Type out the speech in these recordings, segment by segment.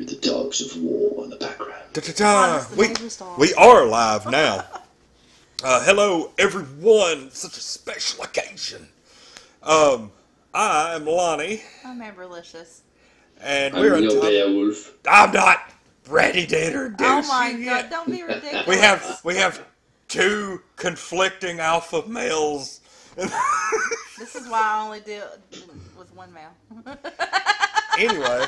hear the dogs of war in the background. We are live now. Hello, everyone. Such a special occasion. I am Lonnie. I'm Amberlicious. And I'm we're Neobeowulf. I'm not ready to introduce Oh my you god, yet. don't be ridiculous. We have two conflicting alpha males. This is why I only deal with one male. Anyway,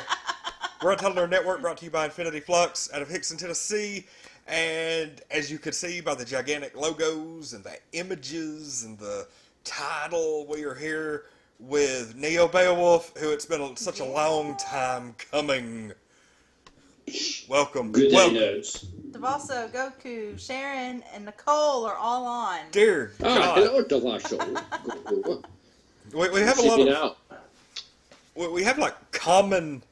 we're Untitled Network, brought to you by Infinity Flux out of Hickson, Tennessee. And as you can see by the gigantic logos and the images and the title, we are here with Neobeowulf, who it's been such a long time coming. Welcome. Good day, Welcome. nerds. Devasso, Goku, Sharon, and Nicole are all on. Dear God. Hello, Devasso. We have a lot of... We have like common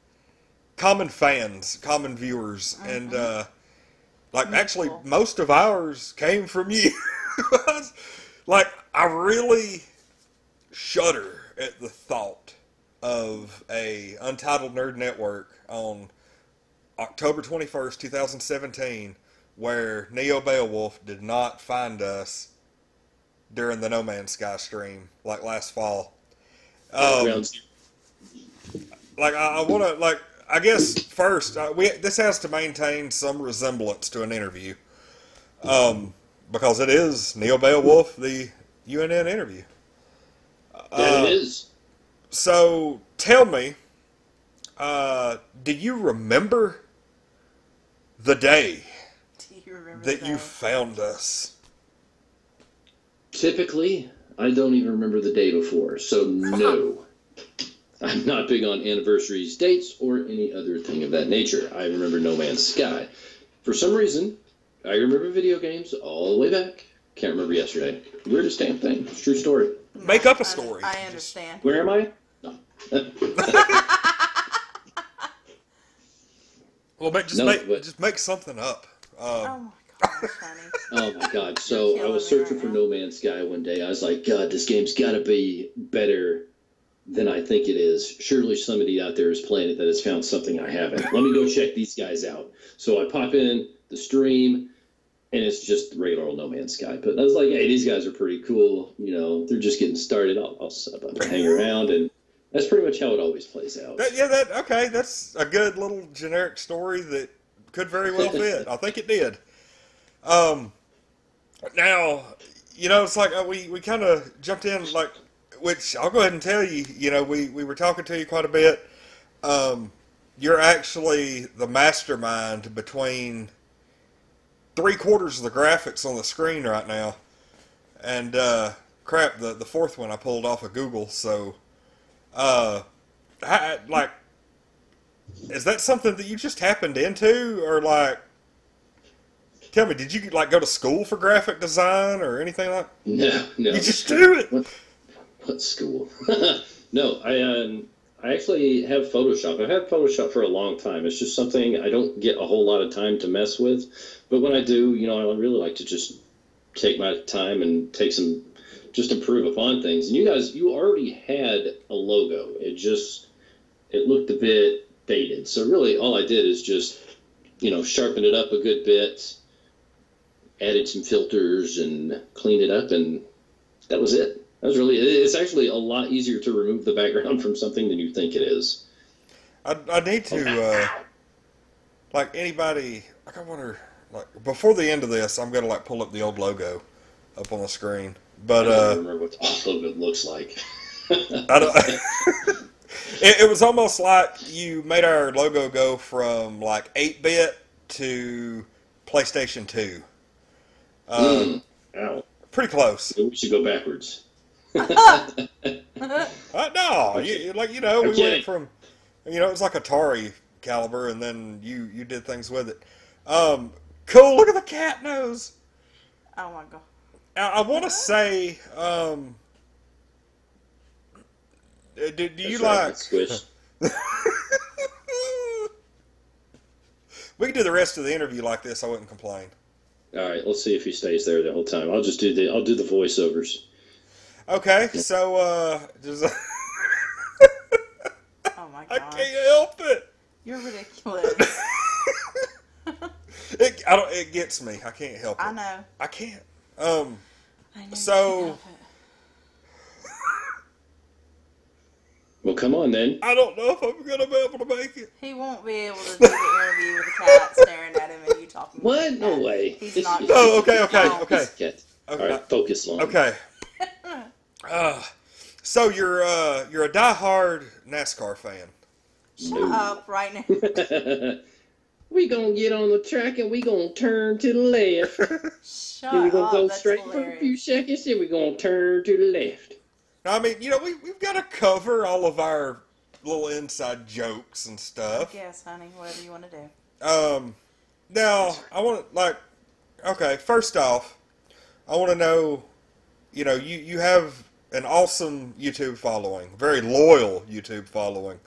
fans, common viewers, and like actually most of ours came from you. Like I really shudder at the thought of a Untitled Nerd Network on October 21st, 2017, where Neobeowulf did not find us during the No Man's Sky stream like last fall. Like I want to, like, I guess first this has to maintain some resemblance to an interview, because it is Neobeowulf, the UNN Interview. That it is. So tell me, do you remember the day Do you remember that that? you found us? Typically, I don't even remember the day before, so no. I'm not big on anniversaries, dates, or any other thing of that nature. I remember No Man's Sky. For some reason, I remember video games all the way back. Can't remember yesterday. Weirdest damn thing. It's a true story. Make up a story. I understand. Where am I? No. Well, just make something up. Oh my gosh, honey. Oh my god. So I was searching for No Man's Sky one day. I was like, God, this game's got to be better than I think it is. Surely somebody out there is playing it that has found something I haven't. Let me go check these guys out. So I pop in the stream, and it's just regular old No Man's Sky. But I was like, hey, these guys are pretty cool. You know, they're just getting started. I'll set up and hang around, and that's pretty much how it always plays out. Okay, that's a good little generic story that could very well fit. I think it did. Now, you know, it's like we kind of jumped in, like, which I'll go ahead and tell you, you know, we were talking to you quite a bit. You're actually the mastermind between 3/4 of the graphics on the screen right now. And, crap, the fourth one I pulled off of Google, so, like, is that something that you just happened into, or, like, tell me, did you, like, go to school for graphic design or anything like that? No. You just do it? What school? No, I actually have Photoshop. I've had Photoshop for a long time. It's just something I don't get a whole lot of time to mess with. But when I do, you know, I really like to just take my time and just improve upon things. And you already had a logo. It looked a bit dated. So really all I did is just, you know, sharpen it up a good bit, added some filters and cleaned it up, and that was it. It's actually a lot easier to remove the background from something than you think it is. I need to, like, anybody, like, I wonder, like, before the end of this, I'm going to, like, pull up the old logo up on the screen. But, I don't remember what the old logo looks like. I don't, it was almost like you made our logo go from, like, 8-bit to PlayStation 2. Ow. Pretty close. We should go backwards. No, we went from, you know, it was like Atari caliber, and then you did things with it. Cool, look at the cat nose. Oh my god. I want to say, do you like... Squish. We can do the rest of the interview like this, I wouldn't complain. All right, let's see if he stays there the whole time. I'll do the voiceovers. Okay, so, Oh my god. I can't help it. You're You're ridiculous. It gets me. I can't help it. I know. I can't. I know So. you can't help it. Well, come on then. I don't know if I'm gonna be able to make it. He won't be able to do the interview with the cat staring at him and you talking. What? With No way. He's not. Oh, okay. Okay. All right, focus on. Okay. So you're a diehard NASCAR fan. Shut up right now. We gonna get on the track and we gonna turn to the left. Shut Then we gonna up. go That's straight hilarious. for a few seconds. Then we gonna turn to the left. I mean, we've got to cover all of our little inside jokes and stuff. Yes, honey. Whatever you want to do. Now I want okay. First off, I want to know, you have an awesome YouTube following, very loyal YouTube following,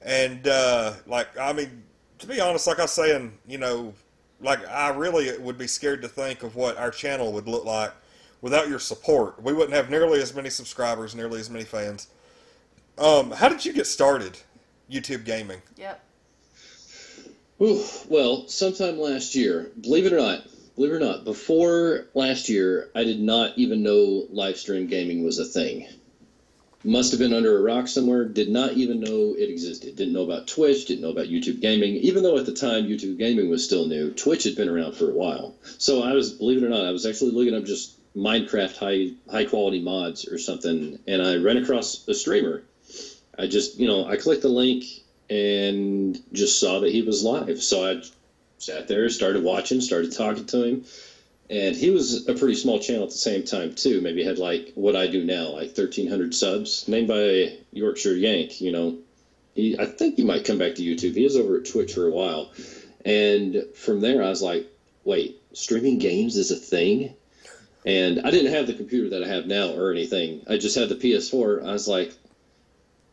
and to be honest, like I was saying, I really would be scared to think of what our channel would look like without your support. We wouldn't have nearly as many subscribers, nearly as many fans. How did you get started YouTube gaming? Yep. Ooh, well, sometime last year, believe it or not, before last year, I did not even know live stream gaming was a thing. Must have been under a rock somewhere, did not even know it existed. Didn't know about Twitch, didn't know about YouTube gaming, even though at the time YouTube gaming was still new. Twitch had been around for a while. So I was, believe it or not, I was actually looking up just Minecraft high quality mods or something, and I ran across a streamer. I just, I clicked the link and just saw that he was live. So I sat there, started watching, started talking to him. And he was a pretty small channel at the same time, too. Maybe had like what I do now, like 1,300 subs, named by Yorkshire Yank, I think he might come back to YouTube. He was over at Twitch for a while. And from there, I was like, wait, streaming games is a thing? And I didn't have the computer that I have now or anything. I just had the PS4. I was like,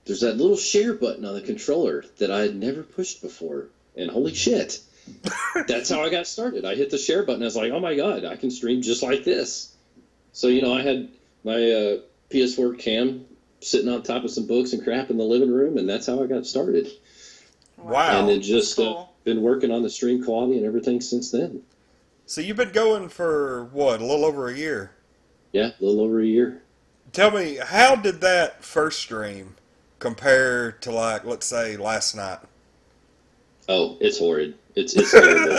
there's that little share button on the controller that I had never pushed before. And holy shit. That's how I got started. I hit the share button. I was like, oh my god, I can stream just like this. So, I had my PS4 cam sitting on top of some books and crap in the living room, and that's how I got started. Wow. And then just cool. been working on the stream quality and everything since then. So you've been going for, what, a little over a year? Yeah, a little over a year. Tell me, how did that first stream compare to, let's say, last night? Oh, it's horrid. It's terrible.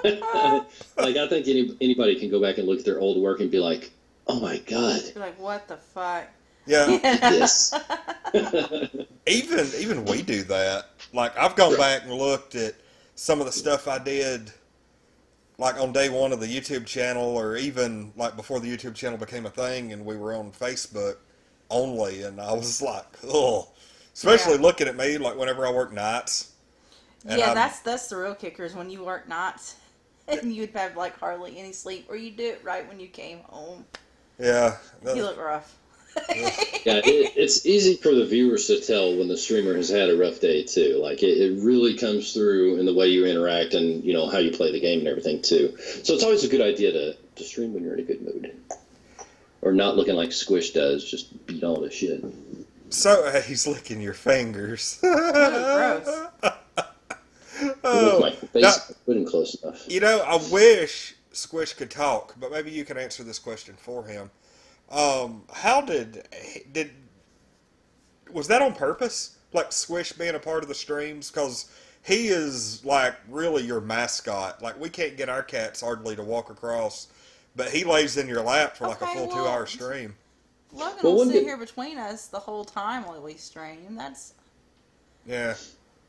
I think anybody can go back and look at their old work and be like, oh my god. You're like, what the fuck? Yeah. This. Even we do that. I've gone back and looked at some of the stuff I did, on day one of the YouTube channel, or even, before the YouTube channel became a thing and we were on Facebook only, and I was like, ugh. Especially looking at me, whenever I work nights. And that's the real kicker, is when you work nights and you'd have hardly any sleep, or you do it right when you came home. Yeah. You look rough. Yeah, it's easy for the viewers to tell when the streamer has had a rough day too. It really comes through in the way you interact and how you play the game and everything too. So it's always a good idea to stream when you're in a good mood, or not looking like Squish does, just beat all the shit. So he's licking your fingers. Gross. Oh, my face wasn't close enough. I wish Squish could talk, but maybe you can answer this question for him. How was that on purpose? Squish being a part of the streams? Because he is, really your mascot. We can't get our cats hardly to walk across, but he lays in your lap for, a full 2-hour stream. Logan will sit here between us the whole time while we stream. Yeah.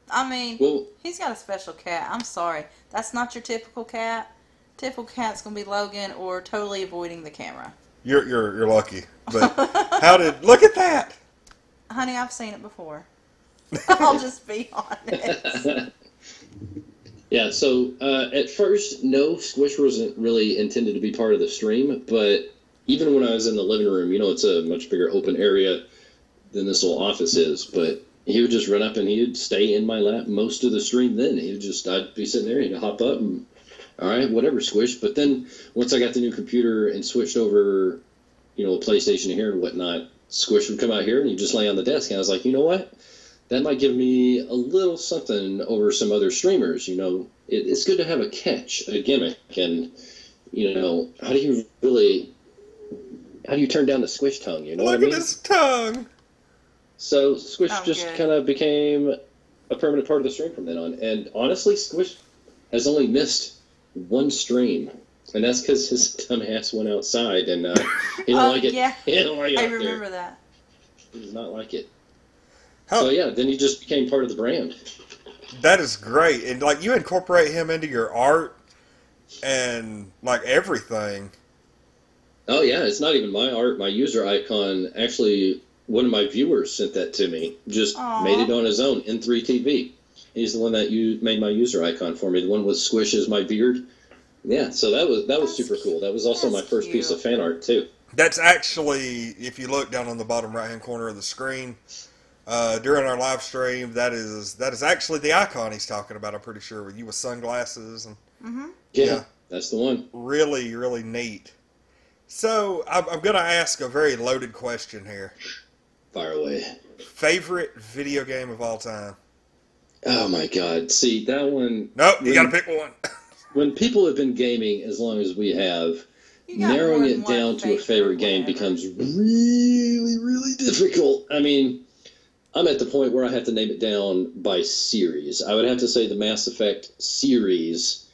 I mean, he's got a special cat. I'm sorry. That's not your typical cat. Typical cat's going to be Logan, or totally avoiding the camera. You're lucky. But look at that! Honey, I've seen it before. I'll just be honest. Yeah, so at first, no, Squish wasn't really intended to be part of the stream, but even when I was in the living room, it's a much bigger open area than this little office is, but he would just run up and he'd stay in my lap most of the stream then. I'd be sitting there, he'd hop up and, all right, whatever, Squish. But then once I got the new computer and switched over, a PlayStation here and whatnot, Squish would come out here and he'd just lay on the desk. And I was like, you know what? that might give me a little something over some other streamers. You know, it's good to have a catch, a gimmick, and you know, how do you turn down the Squish tongue? You know what I mean? Look at his tongue. So Squish just kind of became a permanent part of the stream from then on. And honestly, Squish has only missed one stream, and that's because his dumbass went outside and he didn't like it. Yeah. He didn't like it. I remember that. He did not like it. So yeah, then he just became part of the brand. That is great, and like you incorporate him into your art and like everything. Oh yeah, it's not even my art. My user icon, actually, one of my viewers sent that to me. Just made it on his own in 3TV. He's the one that made my user icon for me. The one with Squish as my beard. Yeah, so that was super cool. That was also my first piece of fan art too. That's actually, if you look down on the bottom right hand corner of the screen, during our live stream, that is actually the icon he's talking about. I'm pretty sure, with you with sunglasses and yeah, that's the one. Really, really neat. So I'm going to ask a very loaded question here. Fire away. Favorite video game of all time? Oh my God! See that one? Nope, you got to pick one. When people have been gaming as long as we have, narrowing it down to a favorite game becomes really, really difficult. I mean, I'm at the point where I have to name it down by series. I would have to say the Mass Effect series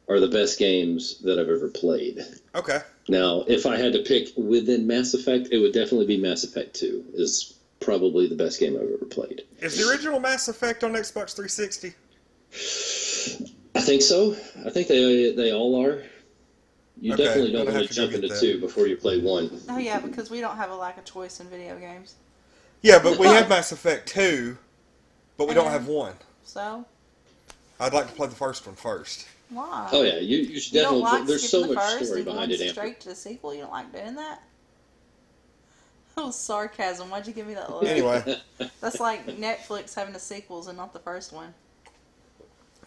are the best games that I've ever played. Okay. Now, if I had to pick within Mass Effect, it would definitely be Mass Effect 2. Is probably the best game I've ever played. Is the original Mass Effect on Xbox 360? I think so. I think they all are. You definitely don't want to jump into 2 before you play 1. Oh yeah, because we don't have a lack of choice in video games. Yeah, but we have Mass Effect 2, but we don't have 1. So? I'd like to play the first one first. Why? Oh yeah, you should definitely. Like there's so much first story behind it. Straight to the sequel. You don't like doing that? Oh, sarcasm. Why'd you give me that look? Anyway, that's like Netflix having the sequels and not the first one.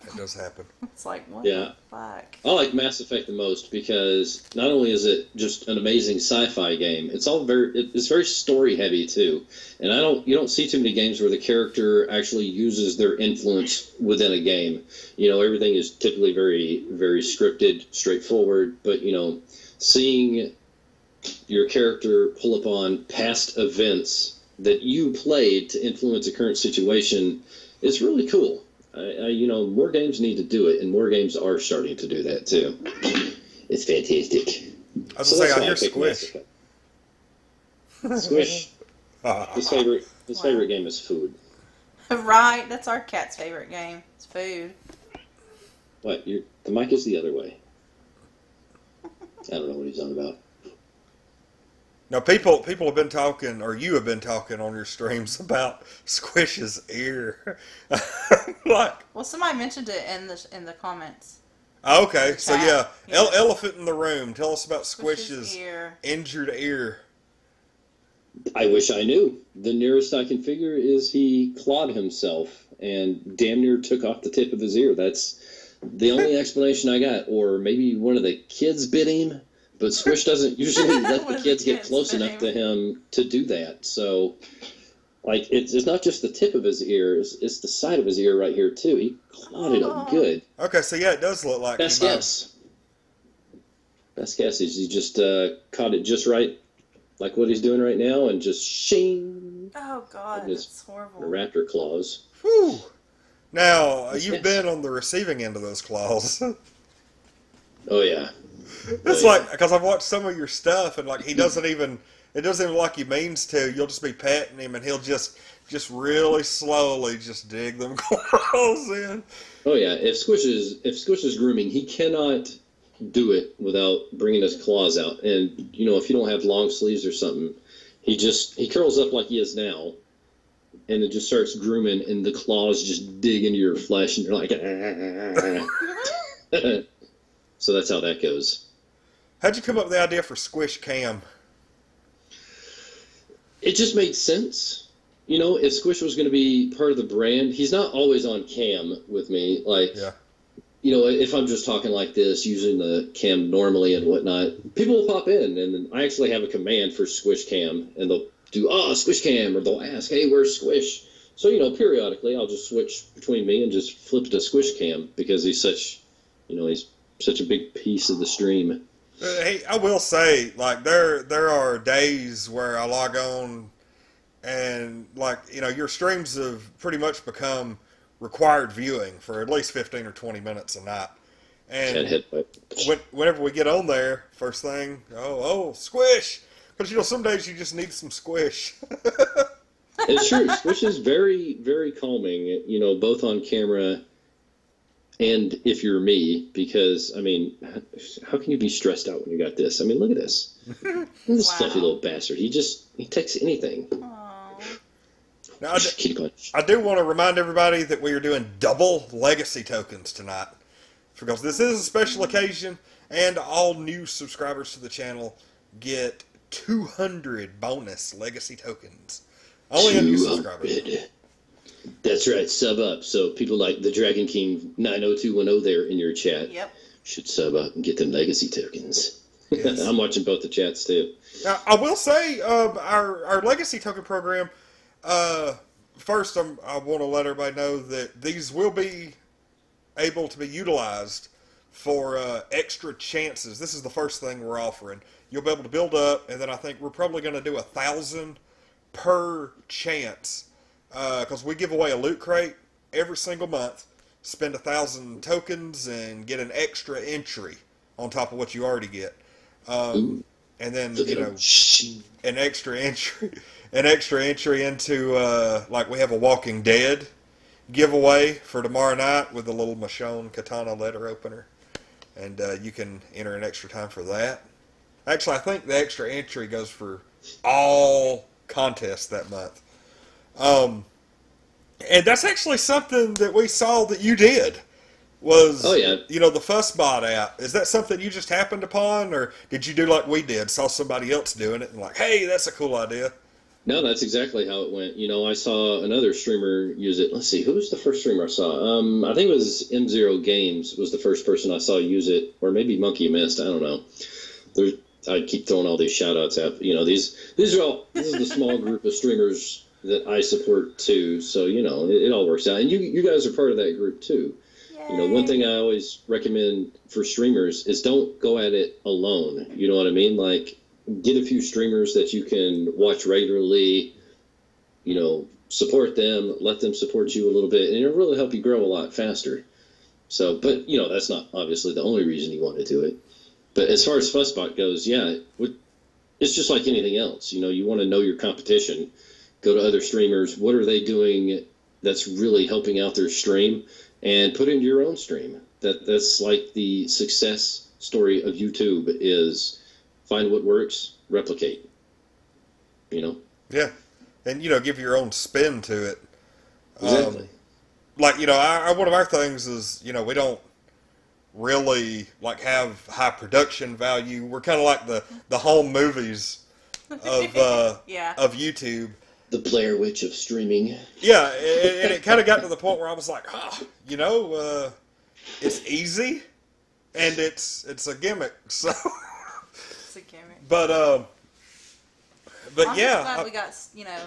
That does happen. It's like, what the fuck? I like Mass Effect the most because not only is it just an amazing sci-fi game, it's very story heavy too. And you don't see too many games where the character actually uses their influence within a game. You know, everything is typically very, very scripted, straightforward, but you know, seeing your character pull upon past events that you played to influence a current situation is really cool. You know, more games need to do it, and more games are starting to do that too. It's fantastic. I was going to say, I hear Squish. Squish. His favorite game is food. Right, that's our cat's favorite game. It's food. What? The mic is the other way. I don't know what he's on about. Now, people have been talking, or you have been talking on your streams about Squish's ear. Well, somebody mentioned it in the comments. Okay, so yeah, elephant in the room. Tell us about Squish's injured ear. I wish I knew. The nearest I can figure is he clawed himself and damn near took off the tip of his ear. That's the only explanation I got. Or maybe one of the kids bit him. But Squish doesn't usually let the kids get close enough to him to do that. So, like, it's not just the tip of his ear, it's the side of his ear right here, too. He clawed it up good. Okay, so yeah, it does look like... Best guess. Best guess is he just caught it just right, like what he's doing right now, and just shing. Oh, God, that's horrible. Raptor claws. Whew. Now, you've been on the receiving end of those claws. Oh, yeah. It's like, because I've watched some of your stuff, and like, it doesn't even look like he means to. You'll just be petting him, and he'll just really slowly just dig them claws in. Oh yeah, if Squish is grooming, he cannot do it without bringing his claws out. And you know, if you don't have long sleeves or something, he curls up like he is now, and it just starts grooming, and the claws just dig into your flesh, and you're like, so that's how that goes. How'd you come up with the idea for Squish Cam? It just made sense. You know, if Squish was going to be part of the brand, he's not always on cam with me. Like, you know, if I'm just talking like this, using the cam normally and whatnot, people will pop in, and I actually have a command for Squish Cam, and they'll do, Squish Cam, or they'll ask, hey, where's Squish? So, you know, periodically I'll just switch between me and just flip it to Squish Cam because he's such, you know, he's such a big piece of the stream. Hey, I will say, like, there are days where I log on and, like, you know, your streams have pretty much become required viewing for at least 15 or 20 minutes a night. And whenever we get on there, first thing, oh, Squish! Because, you know, some days you just need some Squish. It's true. Squish is very, very calming, you know, both on camera and if you're me, because, I mean, how can you be stressed out when you got this? I mean, look at this. This fluffy little bastard. He takes anything. Now, I do want to remind everybody that we are doing double legacy tokens tonight, because this is a special occasion, and all new subscribers to the channel get 200 bonus legacy tokens. Only a new subscriber. That's right, sub up. So people like the Dragon King 90210 there in your chat should sub up and get them legacy tokens. Yes. I'm watching both the chats too. Now, I will say our legacy token program, first I want to let everybody know that these will be able to be utilized for extra chances. This is the first thing we're offering. You'll be able to build up, and then I think we're probably going to do 1,000 per chance. Because we give away a loot crate every single month, spend 1,000 tokens, and get an extra entry on top of what you already get. And then, you know, an extra entry into, like, we have a Walking Dead giveaway for tomorrow night with a little Michonne Katana letter opener. And you can enter an extra time for that. Actually, I think the extra entry goes for all contests that month. And that's actually something that we saw that you did. Was, you know, the Fussbot app. Is that something you just happened upon, or did you do like we did, saw somebody else doing it, and like, hey, that's a cool idea? No, that's exactly how it went. You know, I saw another streamer use it. Let's see, who was the first streamer I saw? I think it was M0 Games was the first person I saw use it, or maybe Monkey Mist, I don't know. I keep throwing all these shout-outs out. You know, this is the small group of streamers that I support too, so, you know, it all works out. And you guys are part of that group too. You know, one thing I always recommend for streamers is don't go at it alone. You know what I mean? Like, get a few streamers that you can watch regularly, you know, support them, let them support you a little bit, and it'll really help you grow a lot faster. So, but, you know, that's not obviously the only reason you want to do it. But as far as Fussbot goes, it's just like anything else. You know, you want to know your competition. Go to other streamers. What are they doing that's really helping out their stream? And put into your own stream. That's like the success story of YouTube is find what works, replicate. You know? Yeah. And, you know, give your own spin to it. Exactly. Like, you know, one of our things is, you know, we don't really, like, have high production value. We're kind of like the home movies of of YouTube. The Blair Witch of streaming. Yeah, and it kind of got to the point where I was like, you know, it's easy, and it's a gimmick. So it's a gimmick. But I'm yeah, glad we got, you know,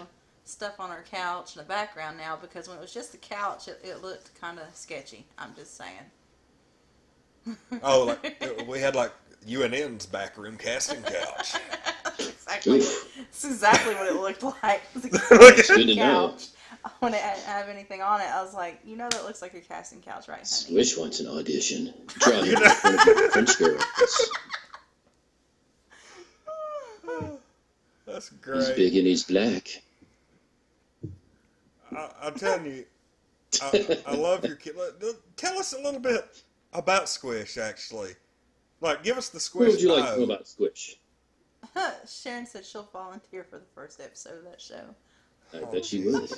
stuff on our couch in the background now, because when it was just the couch, it looked kind of sketchy. I'm just saying. Oh, like we had like UNN's backroom casting couch. It's exactly what it looked like. It was It's good to know. When it didn't have anything on it, I was like, you know, that looks like a casting couch, right, honey? Swish wants an audition. Try him with one of your French girls. That's great. He's big and he's black. I'm telling you, I love your kid. Tell us a little bit about Squish, actually. Like, give us the Squish. What would you like to know about Squish? Sharon said she'll volunteer for the first episode of that show. I bet she would.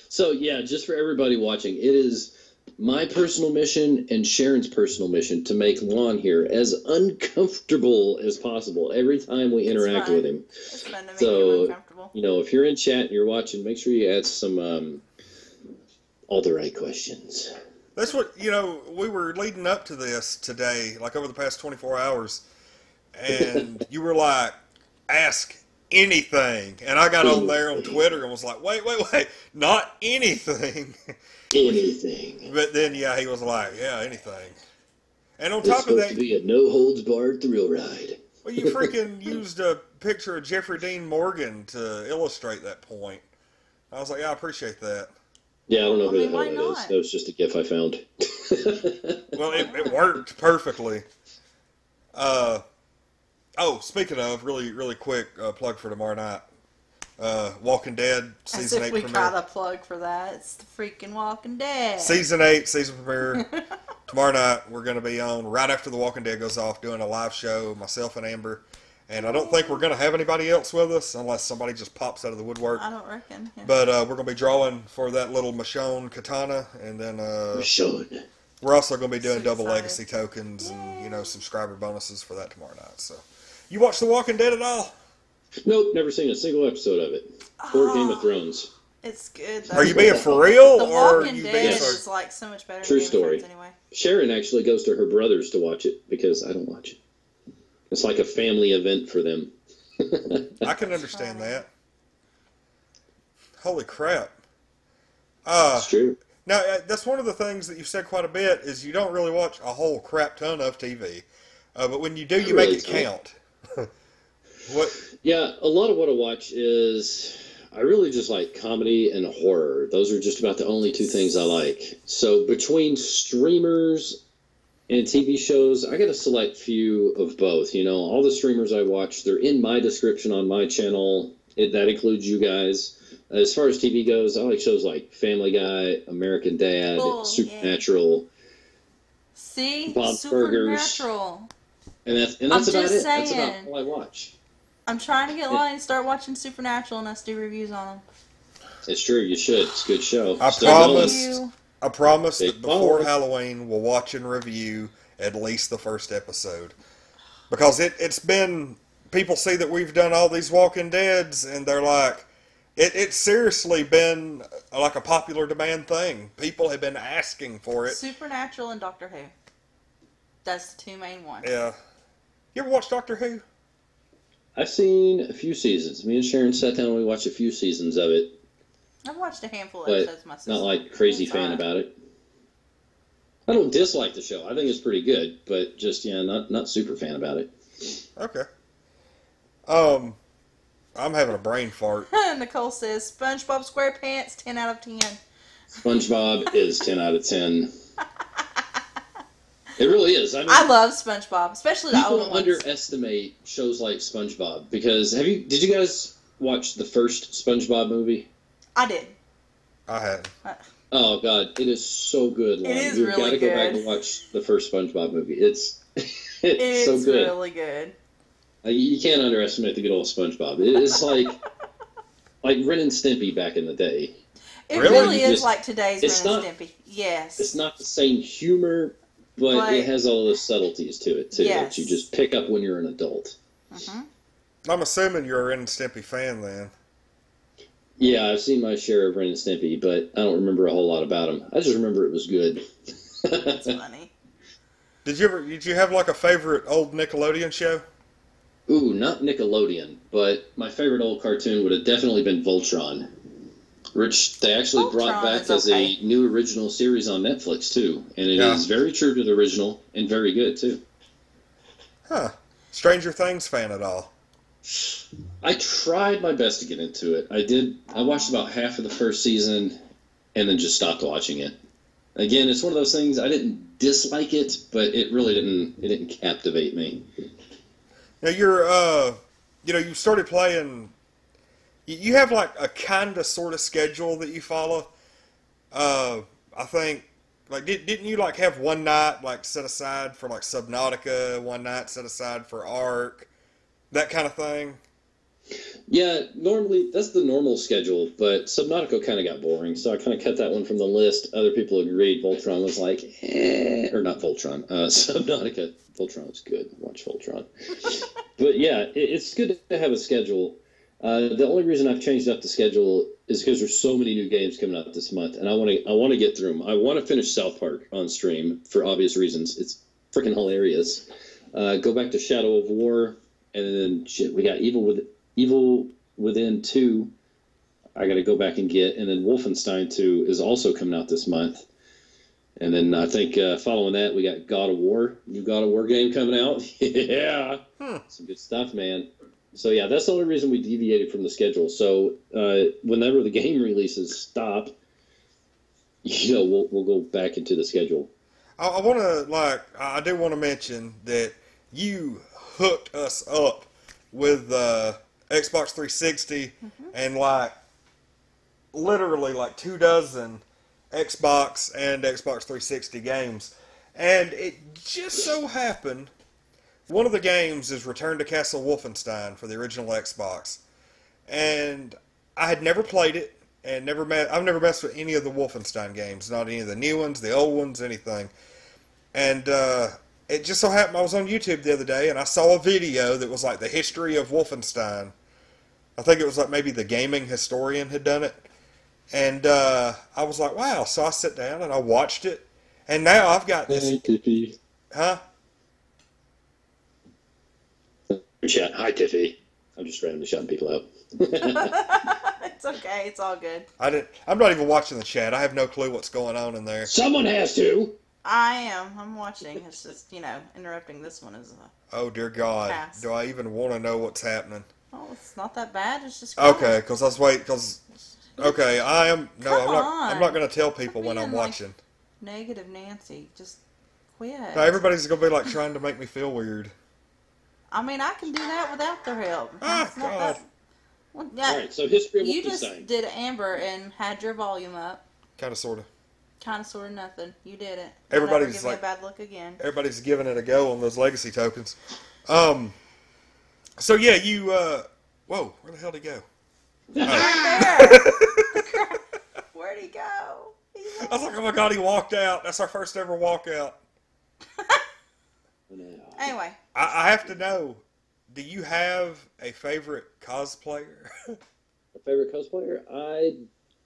So, yeah, just for everybody watching, it is my personal mission and Sharon's personal mission to make Lon here as uncomfortable as possible every time we interact with him. It's fun to make him uncomfortable. You know, if you're in chat and you're watching, make sure you ask some all the right questions. That's what, you know, we were leading up to this today, like over the past 24 hours, and you were like, ask anything. And I got on there on Twitter and was like, wait, not anything. Anything. But then, yeah, he was like, yeah, anything. And on top of that, to be a no-holds-barred thrill ride. Well, you freaking used a picture of Jeffrey Dean Morgan to illustrate that point. I was like, yeah, I appreciate that. Yeah, I don't know who the hell that is. That was just a GIF I found. Well, it worked perfectly. Speaking of, really quick plug for tomorrow night. Walking Dead season 8 premiere. As if we got a plug for that. It's the freaking Walking Dead. Season 8 season premiere. Tomorrow night we're going to be on right after the Walking Dead goes off, doing a live show, myself and Amber. And I don't think we're going to have anybody else with us unless somebody just pops out of the woodwork. I don't reckon. Yeah. But we're going to be drawing for that little Michonne katana, and then Michonne. We're also going to be doing double legacy tokens and subscriber bonuses for that tomorrow night. So, you watch The Walking Dead at all? Nope, never seen a single episode of it. Or Game of Thrones. It's good, though. Are you being for real? The Walking Dead is like so much better True than Game story. of Thrones anyway. Sharon actually goes to her brothers to watch it because I don't watch it. It's like a family event for them. I can understand that. Holy crap. It's true. Now, that's one of the things that you've said quite a bit is you don't really watch a whole crap ton of TV. But when you do, you make it count. What? Yeah, a lot of what I watch is... I really just like comedy and horror. Those are just about the only two things I like. So between streamers and TV shows, I got a select few of both. You know, all the streamers I watch, they're in my description on my channel. That includes you guys. As far as TV goes, I like shows like Family Guy, American Dad, Supernatural, Bob's Burgers. And that's about it. That's about all I watch. I'm trying to get Lonnie to start watching Supernatural and us do reviews on them. It's true, you should. It's a good show. I promise that before Halloween we'll watch and review at least the first episode. Because it's been... People see that we've done all these Walking Deads and they're like... It's seriously been like a popular demand thing. People have been asking for it. Supernatural and Doctor Who. That's the two main ones. Yeah. You ever watch Doctor Who? I've seen a few seasons. Me and Sharon sat down and we watched a few seasons of it. I've watched a handful of episodes myself. Not like crazy fan about it. I don't dislike the show. I think it's pretty good, but just not super fan about it. Okay. I'm having a brain fart. Nicole says SpongeBob SquarePants 10 out of 10. SpongeBob is 10 out of 10. It really is. I mean, I love SpongeBob, especially the old ones. People underestimate shows like SpongeBob because did you guys watch the first SpongeBob movie? I did. I had. Oh God, it is so good. It is You've really got to go back and watch the first SpongeBob movie. It's so good. It's really good. You can't underestimate the good old SpongeBob. It's like Ren and Stimpy back in the day. It really is like today's Ren and Stimpy. Yes. It's not the same humor. But it has all the subtleties to it, too, that you just pick up when you're an adult. Mm-hmm. I'm assuming you're a Ren and Stimpy fan, then. Yeah, I've seen my share of Ren and Stimpy, but I don't remember a whole lot about them. I just remember it was good. That's funny. Did you have, like, a favorite old Nickelodeon show? Ooh, not Nickelodeon, but my favorite old cartoon would have definitely been Voltron. Which they actually brought back as a new original series on Netflix, too. And it is very true to the original and very good, too. Huh. Stranger Things fan at all? I tried my best to get into it. I watched about half of the first season and then just stopped watching it. Again, it's one of those things, I didn't dislike it, but it really didn't captivate me. Now, you started playing... You have, like, a kind of sort of schedule that you follow. I think, like, didn't you, like, have one night, like, set aside for, like, Subnautica, one night set aside for Ark, that kind of thing? Yeah, normally, that's the normal schedule, but Subnautica kind of got boring, so I kind of cut that one from the list. Other people agreed. Voltron was like, or not Voltron, Subnautica. Voltron was good. Watch Voltron. But, yeah, it's good to have a schedule. The only reason I've changed up the schedule is because there's so many new games coming out this month, and I want to get through them. I want to finish South Park on stream for obvious reasons. It's freaking hilarious. Go back to Shadow of War, and then we got Evil Within 2, I got to go back and get. And then Wolfenstein 2 is also coming out this month. And then I think following that, we got God of War. New God of War game coming out. Yeah. Some good stuff, man. So, yeah, that's the only reason we deviated from the schedule. So whenever the game releases stop, we'll go back into the schedule. I want to, I do want to mention that you hooked us up with Xbox 360 and, literally, 24 Xbox and Xbox 360 games. And it just so happened one of the games is Return to Castle Wolfenstein for the original Xbox. And I had never played it and I've never messed with any of the Wolfenstein games, not any of the new ones, the old ones, anything. And it just so happened I was on YouTube the other day and I saw a video that was like the history of Wolfenstein. I think it was like maybe the gaming historian had done it. And I was like, wow. So I sat down and I watched it. And now I've got this. Hey, Tiffy. Huh? Chat. Hi, Tiffy. I'm just randomly shouting people out. It's okay. It's all good. I'm not even watching the chat. I have no clue what's going on in there. Someone has to. I am. I'm watching. It's just, interrupting this one is Oh, dear God. Pass. Do I even want to know what's happening? Oh, it's not that bad. It's just Okay, because I was waiting, okay, I'm not going to tell people when I'm being, watching. Negative Nancy. Just quit. No, everybody's going to be trying to make me feel weird. I mean, I can do that without their help. Ah, God. Well, yeah, all right, so history of you Wolfenstein. just did Amber and had your volume up. Kind of, sort of. Kind of, sort of, nothing. You did it. Everybody's give me a bad look again. Everybody's giving it a go on those legacy tokens. So yeah, you. Whoa, where the hell did he go? Right there. Where'd he go? I was like, oh my God, he walked out. That's our first ever walkout. Anyway. I have to know, do you have a favorite cosplayer? A favorite cosplayer?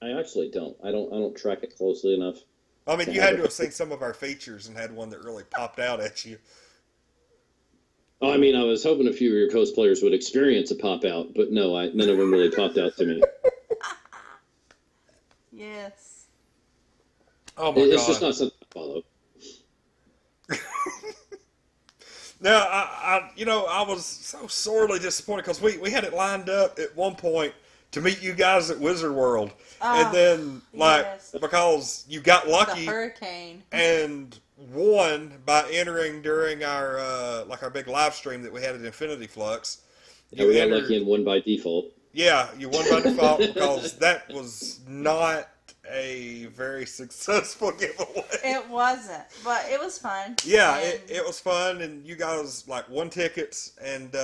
I actually don't. I don't track it closely enough. I mean, you had to have seen some of our features and had one that really popped out at you. Oh, I mean, I was hoping a few of your cosplayers would experience a pop out, but no, none of them really popped out to me. Yes. Oh my God. It's just not something I follow. Now, I was so sorely disappointed because we had it lined up at one point to meet you guys at Wizard World. And then, because you got lucky. The hurricane. And won by entering during our our big live stream that we had at Infinity Flux. Yeah, we got lucky and won by default. Yeah, you won by default because that was not a very successful giveaway. It wasn't, but it was fun. Yeah, it was fun, and you guys won tickets, and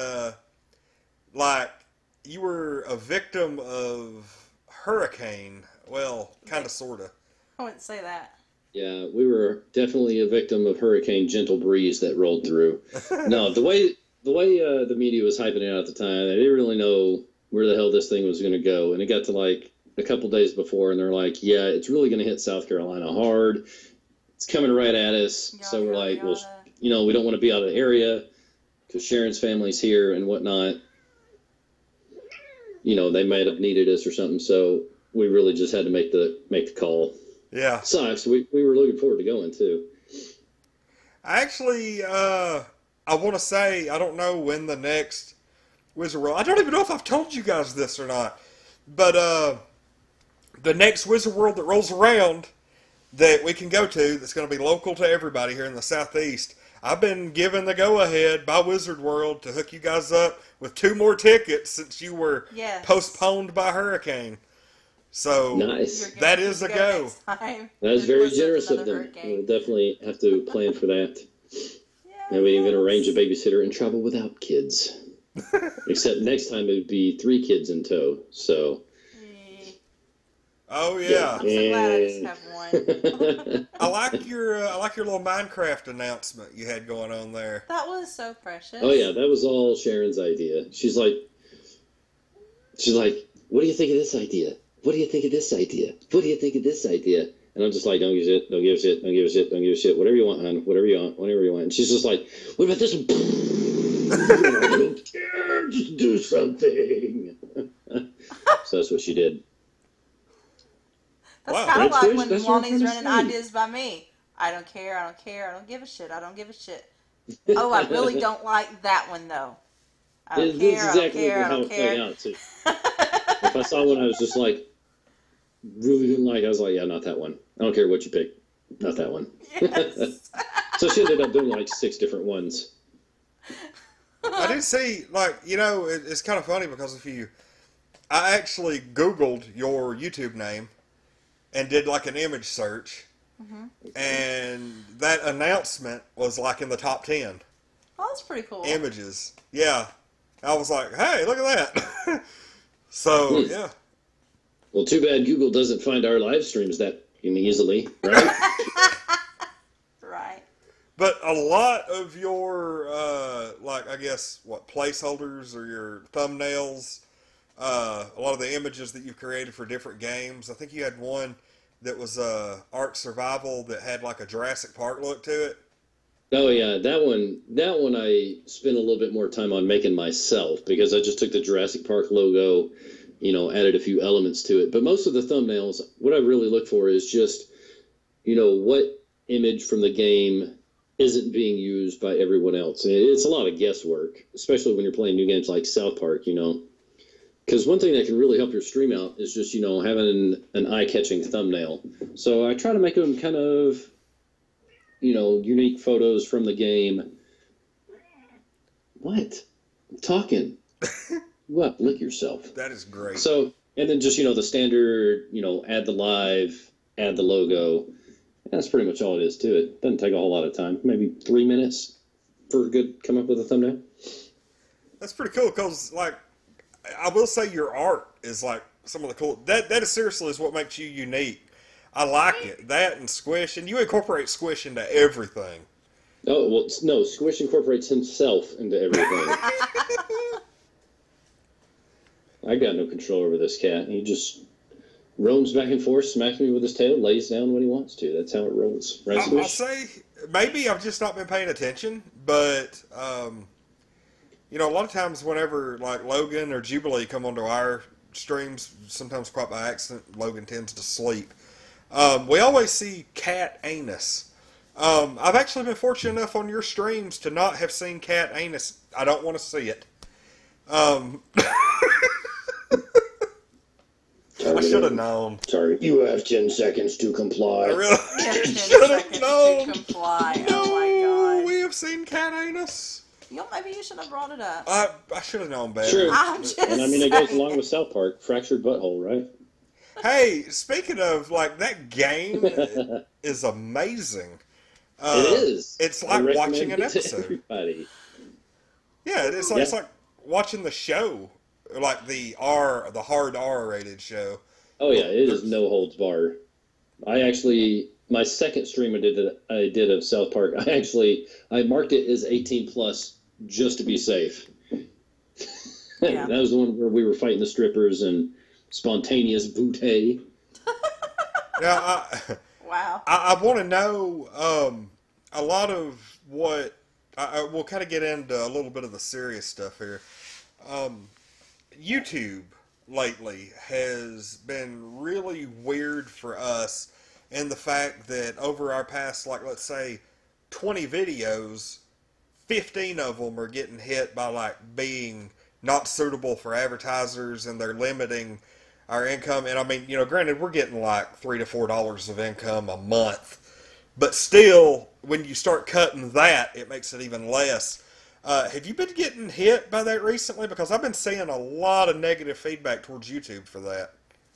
you were a victim of hurricane. Well, kind of, sort of. I wouldn't say that. Yeah, we were definitely a victim of Hurricane Gentle Breeze that rolled through. No, the way the media was hyping it out at the time, they didn't really know where the hell this thing was going to go. And it got to a couple days before, and they're like, yeah, it's really going to hit South Carolina hard. It's coming right at us. So we're like, well, we don't want to be out of the area because Sharon's family's here and whatnot. They might have needed us or something. So we really just had to make the call. Yeah. Sucks. We were looking forward to going, too. Actually, I want to say, I don't know when the next Wizard World... I don't even know if I've told you guys this or not. But the next Wizard World that rolls around that we can go to, that's going to be local to everybody here in the Southeast, I've been given the go-ahead by Wizard World to hook you guys up with 2 more tickets since you were postponed by hurricane. So nice. That is a go. That is very generous of them. We'll definitely have to plan for that. And we even arrange a babysitter and travel without kids. Except next time it would be 3 kids in tow. So. Oh yeah. I'm so glad I just have one. I like your little Minecraft announcement you had going on there. That was so precious. Oh yeah, that was all Sharon's idea. She's like, what do you think of this idea? What do you think of this idea? What do you think of this idea? And I'm just like, don't give a shit, don't give a shit, don't give a shit, don't give a shit. Whatever you want, hon. Whatever you want, whatever you want. And she's just like, what about this one? I don't care. just do something. So that's what she did. That's kind of like when Lonnie's running ideas by me. I don't care, I don't care, I don't give a shit, I don't give a shit. Oh, I really don't like that one, though. I don't care, exactly I don't care. Out too. If I saw one I was just like, really didn't like, I was like, yeah, not that one. I don't care what you pick. Not that one. Yes. So she ended up doing like 6 different ones. I did see, like, you know, it's kind of funny because I actually Googled your YouTube name and did like an image search, and that announcement was like in the top 10. Oh, that's pretty cool. Images. Yeah. I was like, hey, look at that. So, yeah. Well, too bad Google doesn't find our live streams that easily, right? Right. But a lot of your, like, I guess, placeholders or your thumbnails, a lot of the images that you've created for different games. I think you had one that was Ark Survival that had, like, a Jurassic Park look to it. Oh, yeah, that one I spent a little bit more time on making myself because I just took the Jurassic Park logo, added a few elements to it. But most of the thumbnails, what I really look for is just, what image from the game isn't being used by everyone else. It's a lot of guesswork, especially when you're playing new games like South Park, Because one thing that can really help your stream out is just, having an eye-catching thumbnail. So I try to make them kind of, unique photos from the game. What? I'm talking. What? Lick yourself. That is great. So, and then just, the standard, add the live, add the logo. That's pretty much all it is to it. Doesn't take a whole lot of time. Maybe 3 minutes for a good come up with a thumbnail. That's pretty cool because, like, I will say your art is, like, some of the cool... That is seriously is what makes you unique. I like it. That and Squish. And you incorporate Squish into everything. Oh, well, no. Squish incorporates himself into everything. I got no control over this cat. He just roams back and forth, smacks me with his tail, lays down when he wants to. That's how it rolls. Right, Squish? I'll say, maybe I've just not been paying attention, but, a lot of times whenever, like, Logan or Jubilee come onto our streams, sometimes quite by accident, Logan tends to sleep. We always see cat anus. I've actually been fortunate enough on your streams to not have seen cat anus. I don't want to see it. I should have known. Sorry. You have 10 seconds to comply. I really should have known. To comply. No, oh my God. We have seen cat anus. Maybe you should have brought it up. I should have known better. Sure. I'm just and I mean, it goes along with South Park. Fractured butthole, right? Hey, speaking of, like, that game is amazing. It is. It's like watching an episode. Everybody. Yeah, it's like watching the show, like the hard R-rated show. Oh yeah, it is no holds barred. My second stream I did of South Park, I marked it as 18 plus just to be safe. Yeah. That was the one where we were fighting the strippers and spontaneous bootay. Now, wow. I want to know a lot of what we'll kind of get into a little bit of the serious stuff here. YouTube lately has been really weird for us in the fact that over our past, like, let's say 20 videos, 15 of them are getting hit by, like, being not suitable for advertisers, and they're limiting our income. And I mean, granted, we're getting like $3 to $4 of income a month, but still, when you start cutting that, it makes it even less. Have you been getting hit by that recently? Because I've been seeing a lot of negative feedback towards YouTube for that.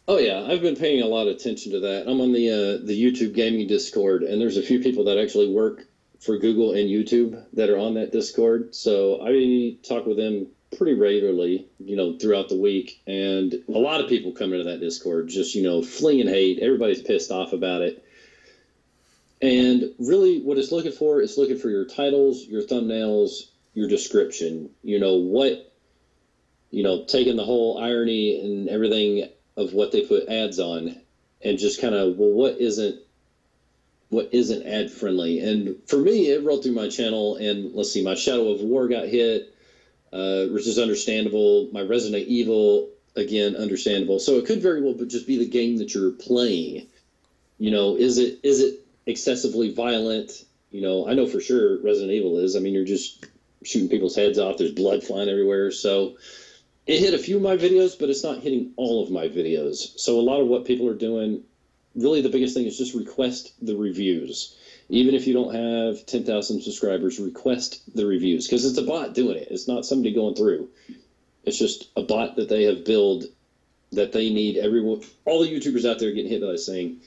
Oh yeah, I've been paying a lot of attention to that. I'm on the YouTube gaming Discord, and there's a few people that actually work for Google and YouTube that are on that Discord. So I talk with them pretty regularly, throughout the week, and a lot of people come into that Discord just, flinging hate. Everybody's pissed off about it. And really what it's looking for is looking for your titles, your thumbnails, your description, taking the whole irony and everything of what they put ads on and just kind of, what isn't ad friendly. And for me, it rolled through my channel, and let's see, my Shadow of War got hit. which is understandable. My Resident Evil, again, understandable. So it could very well just be the game that you're playing. You know, is it excessively violent? You know, I know for sure Resident Evil is. I mean, you're just shooting people's heads off. There's blood flying everywhere. So it hit a few of my videos, but it's not hitting all of my videos. So a lot of what people are doing, really the biggest thing is just request the reviews. Even if you don't have 10,000 subscribers, request the reviews, because it's a bot doing it. It's not somebody going through. It's just a bot that they have built that they need everyone, all the YouTubers out there getting hit by saying,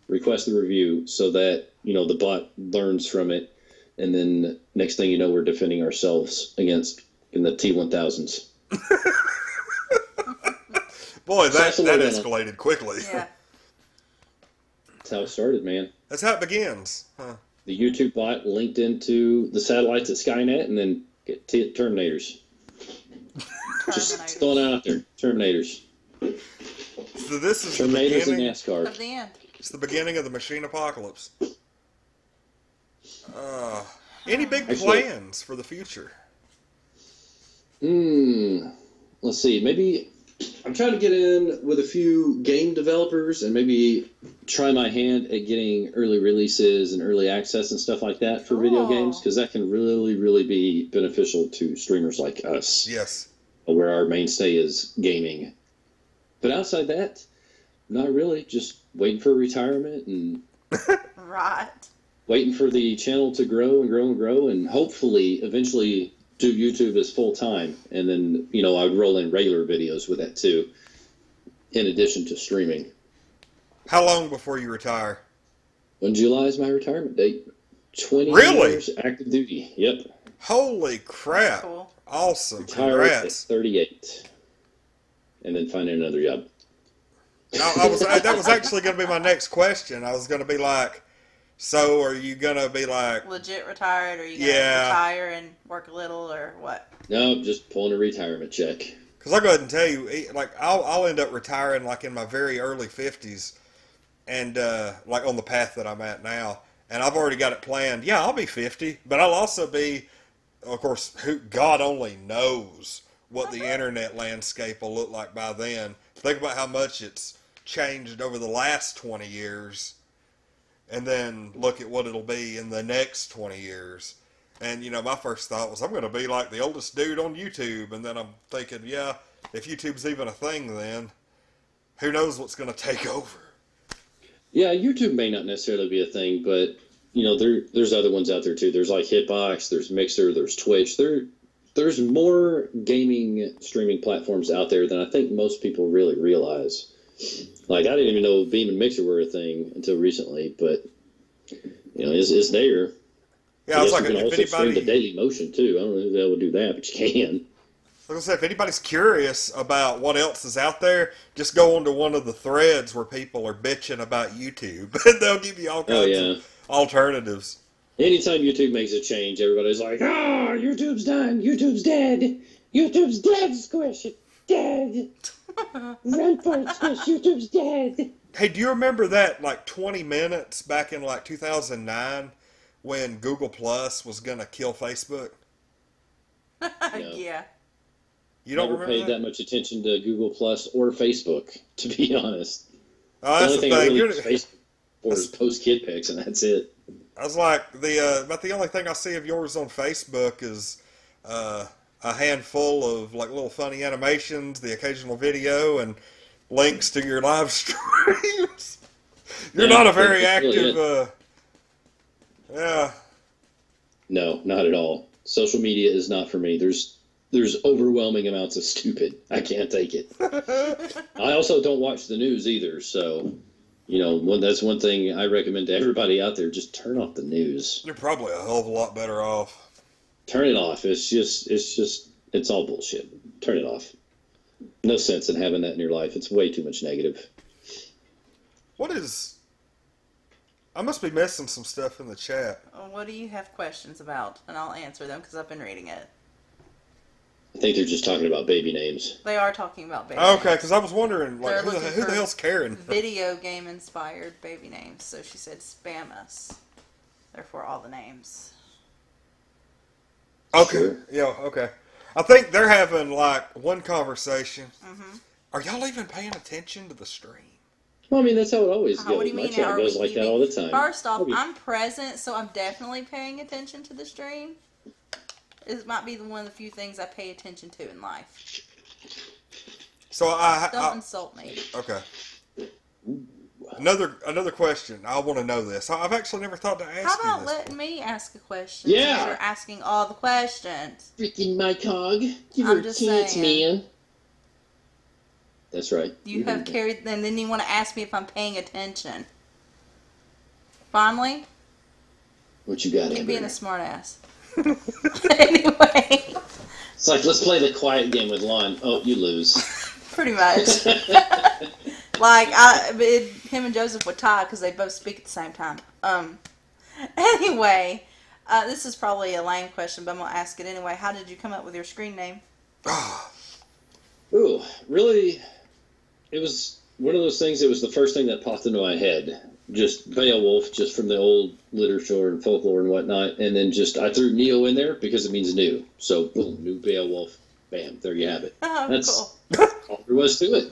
request the review, so that, you know, the bot learns from it. And then next thing you know, we're defending ourselves against in the T1000s. Boy, that escalated quickly. Yeah. That's how it started, man. That's how it begins. Huh. The YouTube bot linked into the satellites at Skynet, and then get Terminators. Just throwing it out there. Terminators. So this is Terminators the and beginning NASCAR. Of the end. It's the beginning of the machine apocalypse. Any big plans for the future? Let's see. Maybe I'm trying to get in with a few game developers and maybe try my hand at getting early releases and early access and stuff like that for video games, because that can really, really be beneficial to streamers like us. Yes. Where our mainstay is gaming. But outside that, not really. Just waiting for retirement and Right. waiting for the channel to grow and grow and grow, and hopefully eventually do YouTube as full time. And then, you know, I'd roll in regular videos with that too, in addition to streaming. How long before you retire? When July is my retirement date. 20 years active duty. Yep. Holy crap. Cool. Awesome. Retire at Congrats. 38. And then find another job. That was actually going to be my next question. I was going to be like, so are you going to be like... legit retired, or are you going to retire and work a little, or what? No, just pulling a retirement check. Because I'll go ahead and tell you, like, I'll end up retiring like in my very early 50s, and like on the path that I'm at now. And I've already got it planned. Yeah, I'll be 50, but I'll also be, of course, God only knows what the internet landscape will look like by then. Think about how much it's changed over the last 20 years, and then look at what it'll be in the next 20 years. And, you know, my first thought was, I'm going to be like the oldest dude on YouTube. And then I'm thinking, yeah, if YouTube's even a thing then, who knows what's going to take over? Yeah, YouTube may not necessarily be a thing, but, you know, there's other ones out there too. There's like Hitbox, there's Mixer, there's Twitch. There's more gaming streaming platforms out there than I think most people really realize. Like, I didn't even know Beam and Mixer were a thing until recently, but, you know, it's there. Yeah, I was like, you can also stream the Daily Motion too. I don't know if they would do that, but you can. Like I said, if anybody's curious about what else is out there, just go onto one of the threads where people are bitching about YouTube, and they'll give you all kinds of alternatives. Anytime YouTube makes a change, everybody's like, YouTube's done. YouTube's dead. YouTube's dead, Squish. Dead. Run for it, Squish. YouTube's dead. Hey, do you remember that, like, 20 minutes back in, like, 2009 when Google Plus was going to kill Facebook? No. Yeah. You don't Never remember paid that much attention to Google Plus or Facebook, to be honest. Oh, that's the only thing I really use Facebook for is post kid pics, and that's it. I was like, about the only thing I see of yours on Facebook is a handful of like little funny animations, the occasional video, and links to your live streams. You're not a very active. Yeah. No, not at all. Social media is not for me. There's overwhelming amounts of stupid. I can't take it. I also don't watch the news either, so. You know, that's one thing I recommend to everybody out there. Just turn off the news. You're probably a hell of a lot better off. Turn it off. It's all bullshit. Turn it off. No sense in having that in your life. It's way too much negative. I must be missing some stuff in the chat. What do you have questions about? And I'll answer them because I've been reading it. I think they're just talking about baby names. They are talking about baby names. Okay, because I was wondering, like, who the hell's Karen? Video game inspired baby names. So she said, spam us. Therefore, all the names. Okay. Sure. Yeah. Okay. I think they're having like one conversation. Mm-hmm. Are y'all even paying attention to the stream? Well, I mean, that's how it always goes. What do you mean? My chat goes like that all the time. First off, I'm present, so I'm definitely paying attention to the stream. It might be one of the few things I pay attention to in life. So don't insult me. Okay. Another question. I want to know this. I've actually never thought to ask you this. How about letting me ask a question? Yeah. Since you're asking all the questions. Freaking my cog. Give her a chance, man. That's right. You have carried, and then you want to ask me if I'm paying attention. Finally? What you got, Amber? You're being a smart ass. Anyway. It's like, let's play the quiet game with Lon. Oh, you lose. Pretty much. Like, him and Joseph would tie because they both speak at the same time. Anyway, this is probably a lame question, but I'm going to ask it anyway. How did you come up with your screen name? Ooh, really, it was one of those things, it was the first thing that popped into my head. Just Beowulf, just from the old literature and folklore and whatnot. And then I threw Neo in there because it means new. So, boom, new Beowulf. Bam, there you have it. Oh, that's cool. all there was to it.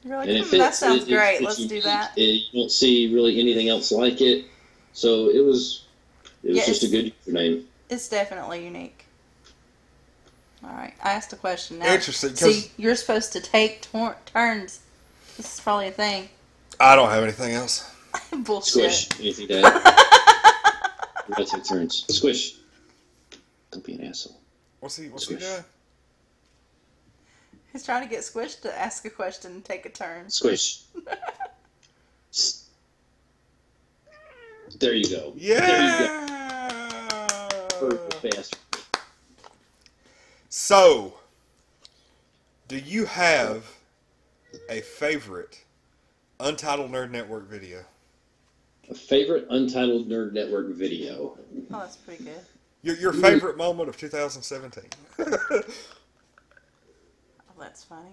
You're like, that sounds great. Let's do that. You don't see really anything else like it. So it was just a good username. It's definitely unique. All right, I asked a question now. Interesting. See, you're supposed to take turns. This is probably a thing. I don't have anything else. Bullshit. Squish. Anything to add? We're going to take turns. Squish. Don't be an asshole. What's he doing? He's trying to get Squish to ask a question and take a turn. Squish. There you go. Yeah. There you go. Fast. So, do you have a favorite Untitled Nerd Network video? A favorite Untitled Nerd Network video? Oh, that's pretty good. Your favorite moment of 2017? That's funny.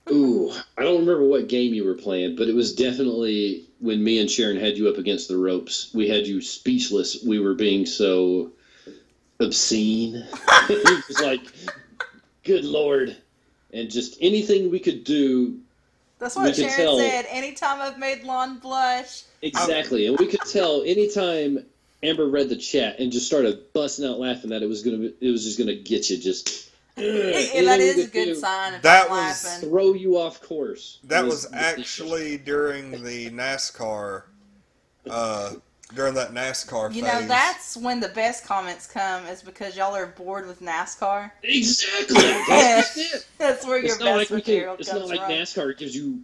Ooh, I don't remember what game you were playing, but it was definitely when me and Sharon had you up against the ropes. We had you speechless. We were being so obscene. It was like, good Lord. And just anything we could do. That's what Sharon said. Anytime I've made Lon blush. Exactly. And we could tell anytime Amber read the chat and just started busting out laughing that it was just gonna get you just. And that is a good sign. That was throw you off course. That was actually during the NASCAR. During that NASCAR phase. You know, that's when the best comments come, is because y'all are bored with NASCAR. Exactly. That's it. That's where your best material comes from. It's not like NASCAR gives you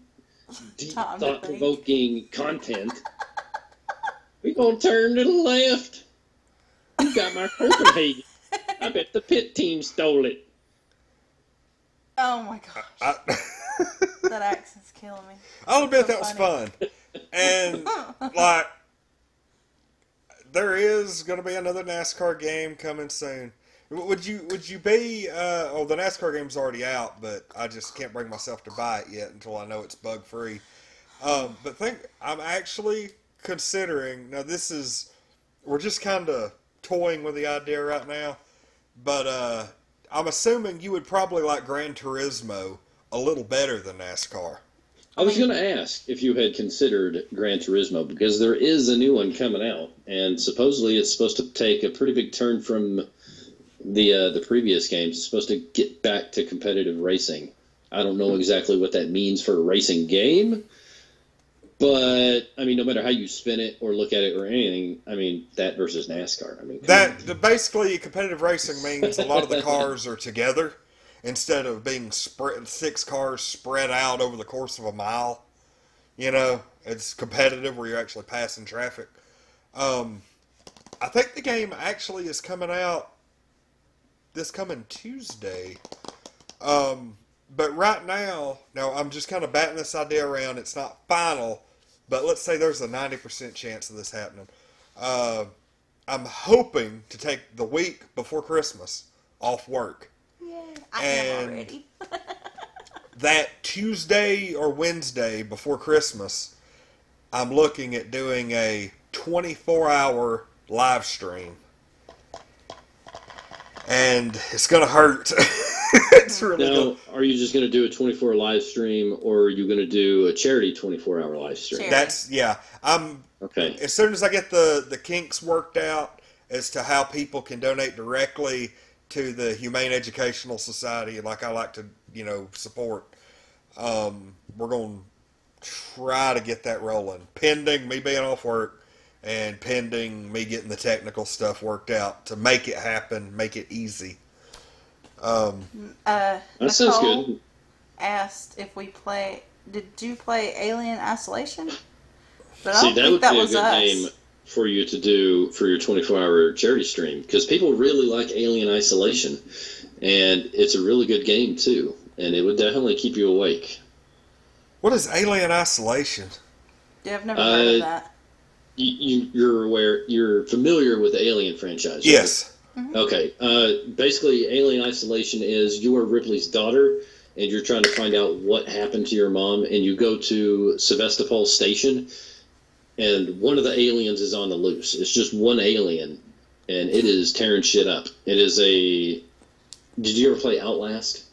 deep, thought-provoking content. We gonna turn to the left. You got my Copenhagen. I bet the pit team stole it. Oh my gosh. That accent's killing me. I'll admit that was fun. And, like, there is going to be another NASCAR game coming soon. Would you be, the NASCAR game's already out, but I just can't bring myself to buy it yet until I know it's bug-free. But I'm actually considering, now we're just kind of toying with the idea right now, but I'm assuming you would probably like Gran Turismo a little better than NASCAR. I was going to ask if you had considered Gran Turismo, because there is a new one coming out, and supposedly it's supposed to take a pretty big turn from the previous games. It's supposed to get back to competitive racing. I don't know exactly what that means for a racing game, but, I mean, no matter how you spin it or look at it or anything, I mean, that versus NASCAR. I mean, basically, competitive racing means a lot of the cars are together instead of being 6 cars spread out over the course of a mile. You know, it's competitive where you're actually passing traffic. I think the game actually is coming out this coming Tuesday. But right now I'm just kind of batting this idea around. It's not final, but let's say there's a 90% chance of this happening. I'm hoping to take the week before Christmas off work. Yeah, I am already. That Tuesday or Wednesday before Christmas, I'm looking at doing a 24-hour live stream. And it's going to hurt. It's really now, are you just going to do a 24 live stream, or are you going to do a charity 24-hour live stream? Charity. I'm okay. As soon as I get the kinks worked out as to how people can donate directly to the Humane Educational Society, like I like to, support, we're going to try to get that rolling, pending me being off work and pending me getting the technical stuff worked out to make it happen, make it easy. That sounds good. Asked if we did you play Alien Isolation? But See, that would be a good name for you to do for your 24-hour charity stream, because people really like Alien Isolation, and it's a really good game too, and it would definitely keep you awake. What is Alien Isolation? Yeah, I've never heard of that. You're familiar with the Alien franchise, right? Yes. Mm-hmm. Okay. Basically, Alien Isolation is you are Ripley's daughter, and you're trying to find out what happened to your mom, and you go to Sevastopol Station, and one of the aliens is on the loose. It's just one alien, and it is tearing shit up. It is a... Did you ever play Outlast?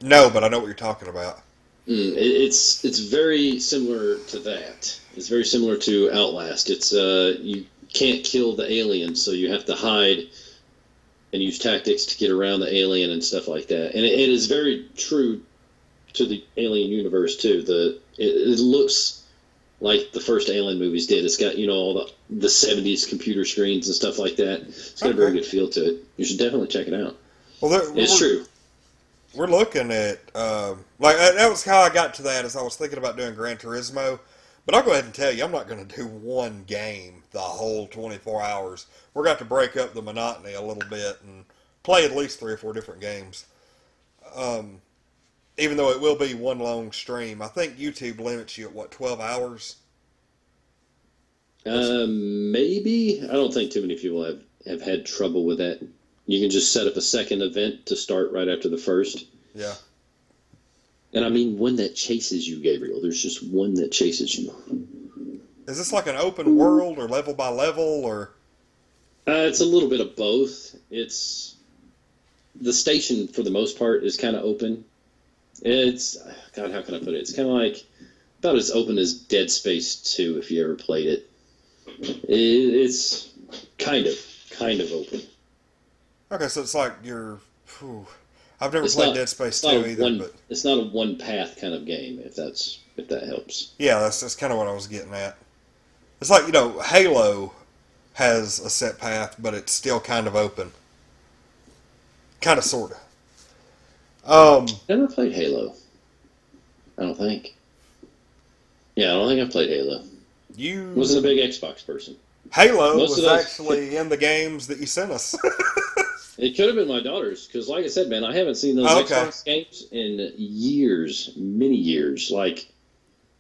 No, but I know what you're talking about. It's very similar to that. It's very similar to Outlast. It's you can't kill the alien, so you have to hide and use tactics to get around the alien and stuff like that. And it is very true to the Alien universe too. It looks like the first Alien movies did. It's got, all the 70s computer screens and stuff like that. It's got a very good feel to it. You should definitely check it out. Well, it's true. We're looking at, that was how I got to that, as I was thinking about doing Gran Turismo. But I'll go ahead and tell you, I'm not going to do one game the whole 24 hours. We're going to have to break up the monotony a little bit and play at least 3 or 4 different games. Even though it will be one long stream. I think YouTube limits you at, 12 hours? Maybe. I don't think too many people have had trouble with that. You can just set up a second event to start right after the first. Yeah. And I mean one that chases you, Gabriel. There's just one that chases you. Is this like an open world or level by level, or? It's a little bit of both. The station, for the most part, is kind of open. It's, God, how can I put it? It's kind of like about as open as Dead Space 2, if you ever played it. It's kind of open. Okay, so it's like I've never played Dead Space 2 either. But it's not a one-path kind of game, if that helps. Yeah, that's kind of what I was getting at. It's like, Halo has a set path, but it's still kind of open. Kind of, sort of. Never played Halo. I don't think. Yeah, I don't think I've played Halo. You wasn't a big Xbox person. Halo was actually in the games that you sent us. It could have been my daughter's, because like I said, man, I haven't seen those Xbox games in years, many years. Like,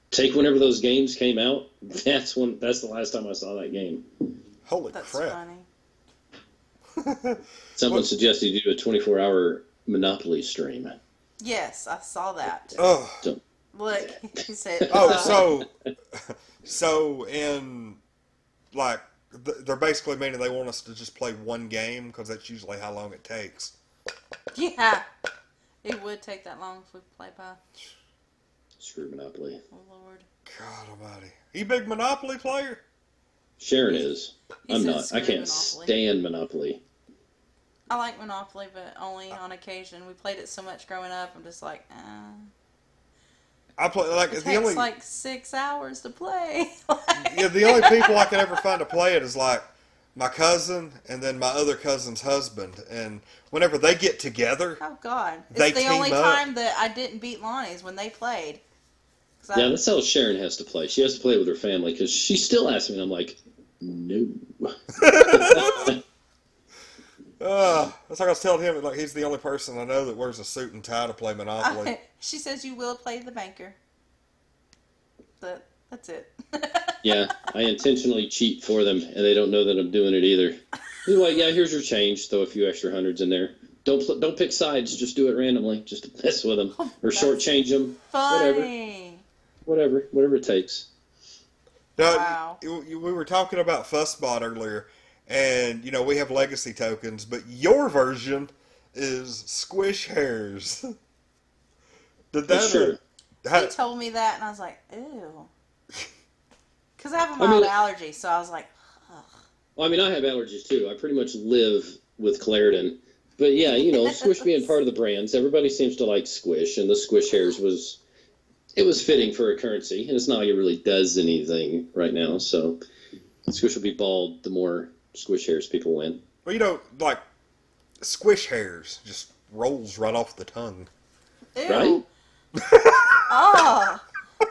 take whenever those games came out, that's the last time I saw that game. Holy crap. Funny. Someone suggested you do a 24-hour Monopoly stream. Yes, I saw that. Oh. Look, he said... So in, like, they're basically meaning they want us to just play one game, because that's usually how long it takes. Yeah. It would take that long if we play by. Screw Monopoly. Oh, Lord. God almighty. You a big Monopoly player? Sharon is. I'm not. I can't stand Monopoly. I like Monopoly, but only on occasion. We played it so much growing up, I'm just like, I play it takes like 6 hours to play. Yeah, the only people I can ever find to play it is like my cousin and then my other cousin's husband. And whenever they get together, oh God, they it's the only time that I didn't beat Lonnie's when they played. Yeah, that's how Sharon has to play. She has to play with her family, because she still asks me, and I'm like, no. That's like I was telling him, like, he's the only person I know that wears a suit and tie to play Monopoly. She says you will play the banker. But that's it. Yeah, I intentionally cheat for them, and they don't know that I'm doing it either. Anyway, yeah, here's your change. Throw a few extra hundreds in there. Don't pick sides. Just do it randomly. Just to mess with them. Or shortchange them. Funny. Whatever it takes. Now, Wow. we were talking about Fussbot earlier, and, we have legacy tokens, but your version is squish hairs. Did that? Sure. He told me that, and I was like, ew. Because I have a mild allergy, so I was like, ugh. Well, I mean, I have allergies too. I pretty much live with Claritin. But yeah, you know, Squish being part of the brands, everybody seems to like Squish, and the Squish hairs was fitting for a currency, and it's not like it really does anything right now. So Squish will be bald the more Squish hairs people win. Well, you know, like Squish hairs just rolls right off the tongue. Ew. Right? Oh,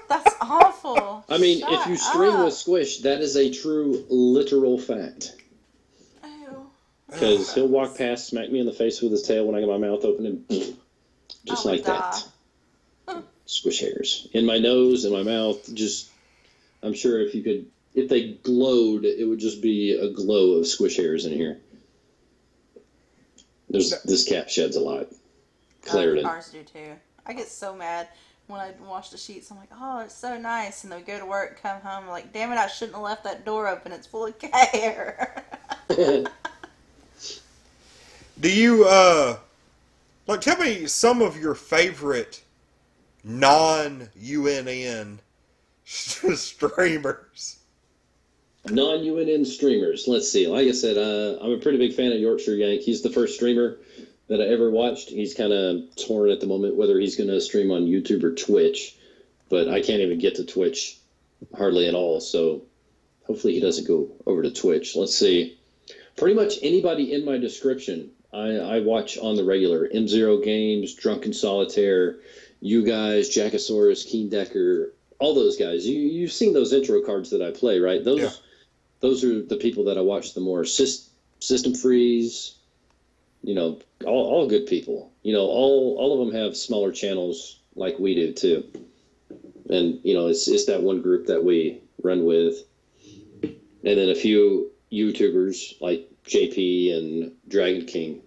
that's awful. I mean, Shut if you string up. with Squish, that is a true, literal fact. Ew. Because he'll walk past, smack me in the face with his tail when I get my mouth open, and just like that. Squish hairs. In my nose, in my mouth, just, I'm sure if they glowed, it would just be a glow of Squish hairs in here. This cat sheds a lot. Claritin. Ours do too. I get so mad when I wash the sheets. I'm like, oh, it's so nice. And then we go to work, come home, I'm like, damn it, I shouldn't have left that door open. It's full of cat hair. Do you, tell me some of your favorite non-UNN streamers. Non-UNN streamers. Let's see. Like I said, I'm a pretty big fan of Yorkshire Yank. He's the first streamer that I ever watched. He's kind of torn at the moment whether he's going to stream on YouTube or Twitch, but I can't even get to Twitch hardly at all, so hopefully he doesn't go over to Twitch. Let's see. Pretty much anybody in my description, I watch on the regular. M0 Games, Drunken Solitaire, you guys, Jackosaurus, Keen Decker, all those guys. You've seen those intro cards that I play, right? Those are the people that I watch the more. System Freeze, you know, all good people. You know, all of them have smaller channels like we do too. And, you know, it's that one group that we run with. And then a few YouTubers like JP and Dragon King.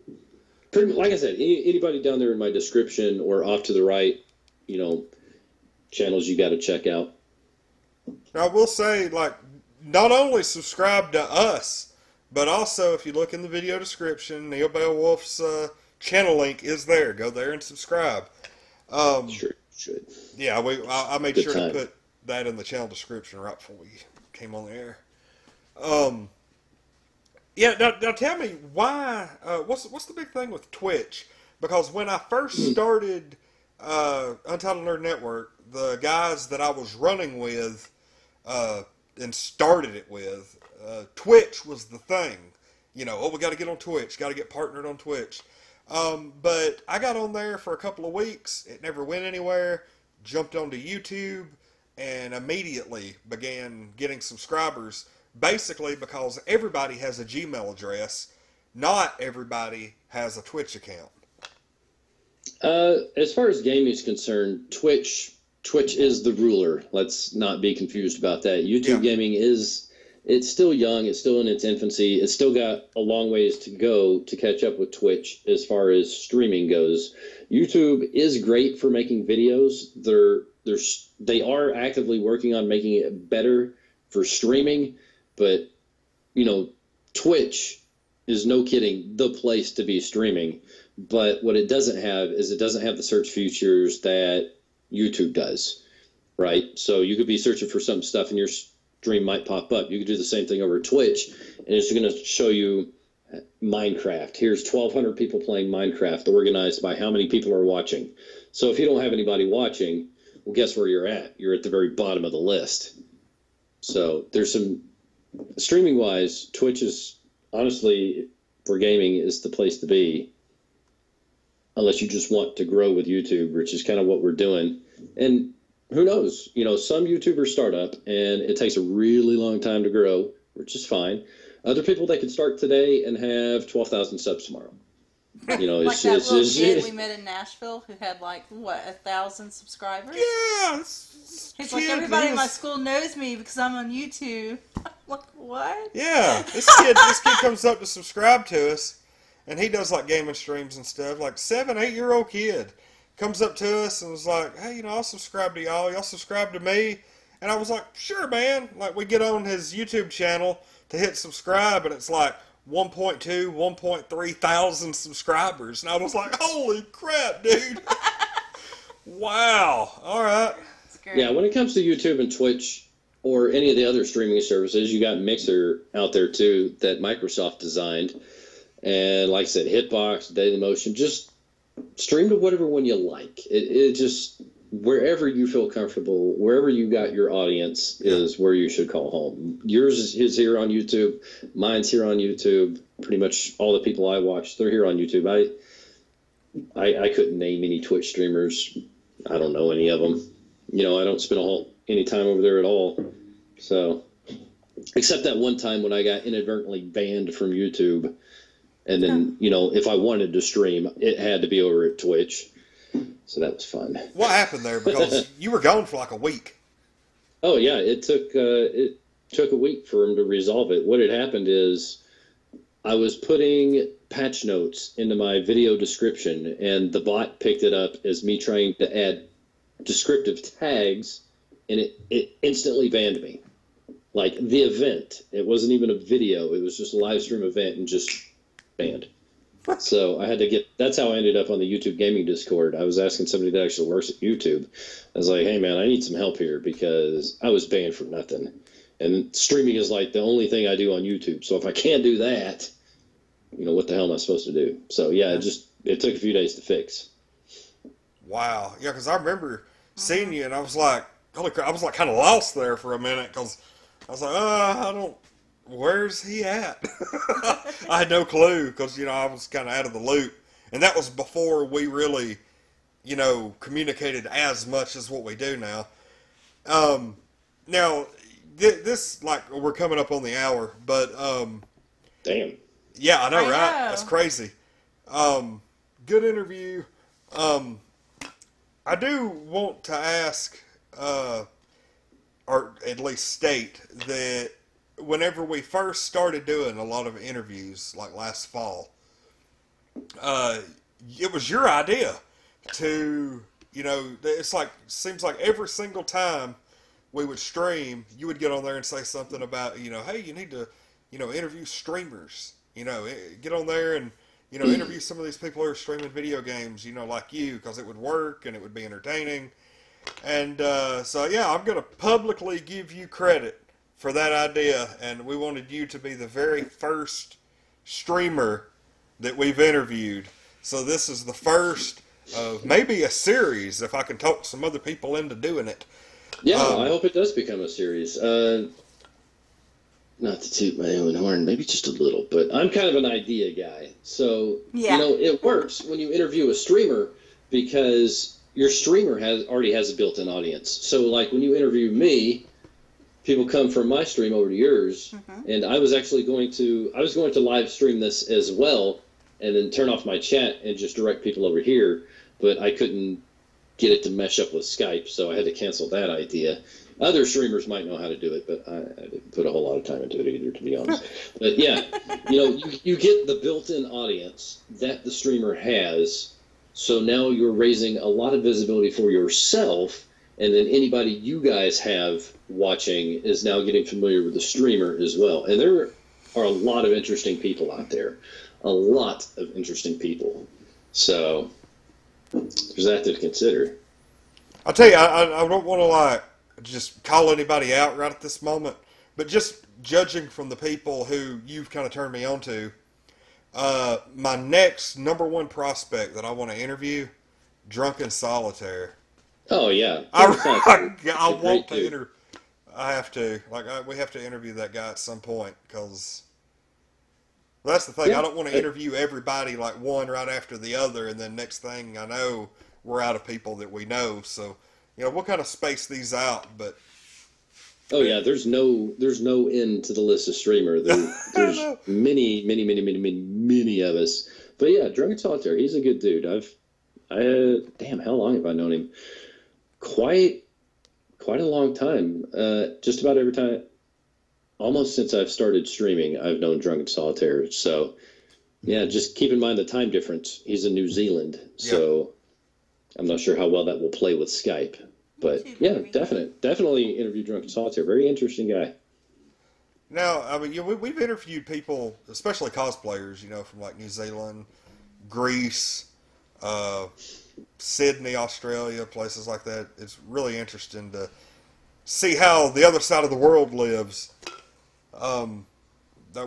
Like I said, anybody down there in my description or off to the right, you know, channels you got to check out. I will say, like, not only subscribe to us, but also if you look in the video description, Neobeowulf's channel link is there. Go there and subscribe. Sure, should. Yeah, I made sure to put that in the channel description right before we came on the air. Yeah, now tell me why. What's the big thing with Twitch? Because when I first started Untitled Nerd Network, the guys that I was running with and started it with, Twitch was the thing. You know, we got to get on Twitch, got to get partnered on Twitch. But I got on there for a couple of weeks. It never went anywhere. Jumped onto YouTube and immediately began getting subscribers. Basically because everybody has a Gmail address. Not everybody has a Twitch account. As far as gaming is concerned, Twitch is the ruler. Let's not be confused about that. YouTube gaming it's still young. It's still in its infancy. It's still got a long ways to go to catch up with Twitch as far as streaming goes. YouTube is great for making videos. They are actively working on making it better for streaming, but you know, Twitch is no kidding the place to be streaming. But what it doesn't have is it doesn't have the search features that YouTube does, right? So you could be searching for some stuff and your stream might pop up. You could do the same thing over Twitch, and it's going to show you Minecraft. Here's 1,200 people playing Minecraft, organized by how many people are watching. So if you don't have anybody watching, well, guess where you're at? You're at the very bottom of the list. So there's some streaming-wise, Twitch is honestly, for gaming, is the place to be. Unless you just want to grow with YouTube, which is kind of what we're doing. And who knows? You know, some YouTubers start up and it takes a really long time to grow, which is fine. Other people, they could start today and have 12,000 subs tomorrow. You know, like that little kid we met in Nashville who had like, what, 1,000 subscribers? Yeah. He's like, everybody in my school knows me because I'm on YouTube. I'm like, what? Yeah. This kid comes up to subscribe to us. And he does like gaming streams and stuff. Like 7-8-year-old kid comes up to us and was like, hey, you know, I'll subscribe to y'all. Y'all subscribe to me. And I was like, sure, man. Like we get on his YouTube channel to hit subscribe and it's like 1.2, 1.3 thousand subscribers. And I was like, holy crap, dude. Wow. All right. Yeah, when it comes to YouTube and Twitch or any of the other streaming services, you got Mixer out there too that Microsoft designed. And like I said, Hitbox, Dailymotion, just stream to whatever one you like. It just, wherever you feel comfortable, wherever you got your audience is where you should call home. Yours is here on YouTube. Mine's here on YouTube. Pretty much all the people I watch, they're here on YouTube. I couldn't name any Twitch streamers. I don't know any of them. You know, I don't spend any time over there at all. So, except that one time when I got inadvertently banned from YouTube. And then, you know, if I wanted to stream, it had to be over at Twitch. So that was fun. What happened there? Because you were gone for like a week. Oh, yeah. It took a week for them to resolve it. What had happened is I was putting patch notes into my video description, and the bot picked it up as me trying to add descriptive tags, and it instantly banned me. Like the event. It wasn't even a video. It was just a live stream event and just banned. So I had to that's how I ended up on the YouTube gaming Discord. I was asking somebody that actually works at YouTube. I was like, hey man, I need some help here because I was banned for nothing. And streaming is like the only thing I do on YouTube. So if I can't do that, you know, what the hell am I supposed to do? So yeah, it took a few days to fix. Wow. Yeah, because I remember seeing you and I was like, holy crap, I was like kind of lost there for a minute because I was like, where's he at? I had no clue because, you know, I was kind of out of the loop. And that was before we really, you know, communicated as much as what we do now. Now, this, like, we're coming up on the hour, but... Damn. Yeah, I know, right? That's crazy. Good interview. I do want to ask, or at least state, that whenever we first started doing a lot of interviews, like last fall, it was your idea to, you know, seems like every single time we would stream, you would get on there and say something about, you know, hey, you need to, you know, interview streamers, you know, get on there and, you know, interview some of these people who are streaming video games, you know, like you, because it would work and it would be entertaining. And so, yeah, I'm going to publicly give you credit for that idea, and we wanted you to be the very first streamer that we've interviewed. So this is the first of maybe a series, if I can talk some other people into doing it. Yeah, I hope it does become a series. Not to toot my own horn, maybe just a little, but I'm kind of an idea guy. So, you know, it works when you interview a streamer because your streamer already has a built-in audience. So, like, when you interview me, people come from my stream over to yours, and I was going to live stream this as well, and then turn off my chat and just direct people over here, but I couldn't get it to mesh up with Skype, so I had to cancel that idea. Other streamers might know how to do it, but I didn't put a whole lot of time into it either, to be honest. But yeah, you know, you get the built-in audience that the streamer has, so now you're raising a lot of visibility for yourself, and then anybody you guys have watching is now getting familiar with the streamer as well. And there are a lot of interesting people out there. A lot of interesting people. So there's that to consider. I'll tell you, I don't want to, like, just call anybody out right at this moment, but just judging from the people who you've kind of turned me on to, my next number one prospect that I want to interview, Drunken Solitaire. Oh yeah, I want to I have to, we have to interview that guy at some point, because that's the thing. I don't want to interview everybody like one right after the other, and then next thing I know, we're out of people that we know. So, you know, we'll kind of space these out, but. Oh yeah, there's no end to the list of streamer. There's many of us. But yeah, Drunken Solitaire, he's a good dude. Damn, how long have I known him? Quite a long time. Just about every time, almost since I've started streaming, I've known Drunken Solitaire. So yeah, just keep in mind the time difference. He's in New Zealand, so I'm not sure how well that will play with Skype. But yeah, definitely interview Drunken Solitaire. Very interesting guy. Now, I mean, we've interviewed people, especially cosplayers, from like New Zealand, Greece, Sydney, Australia, places like that. It's really interesting to see how the other side of the world lives.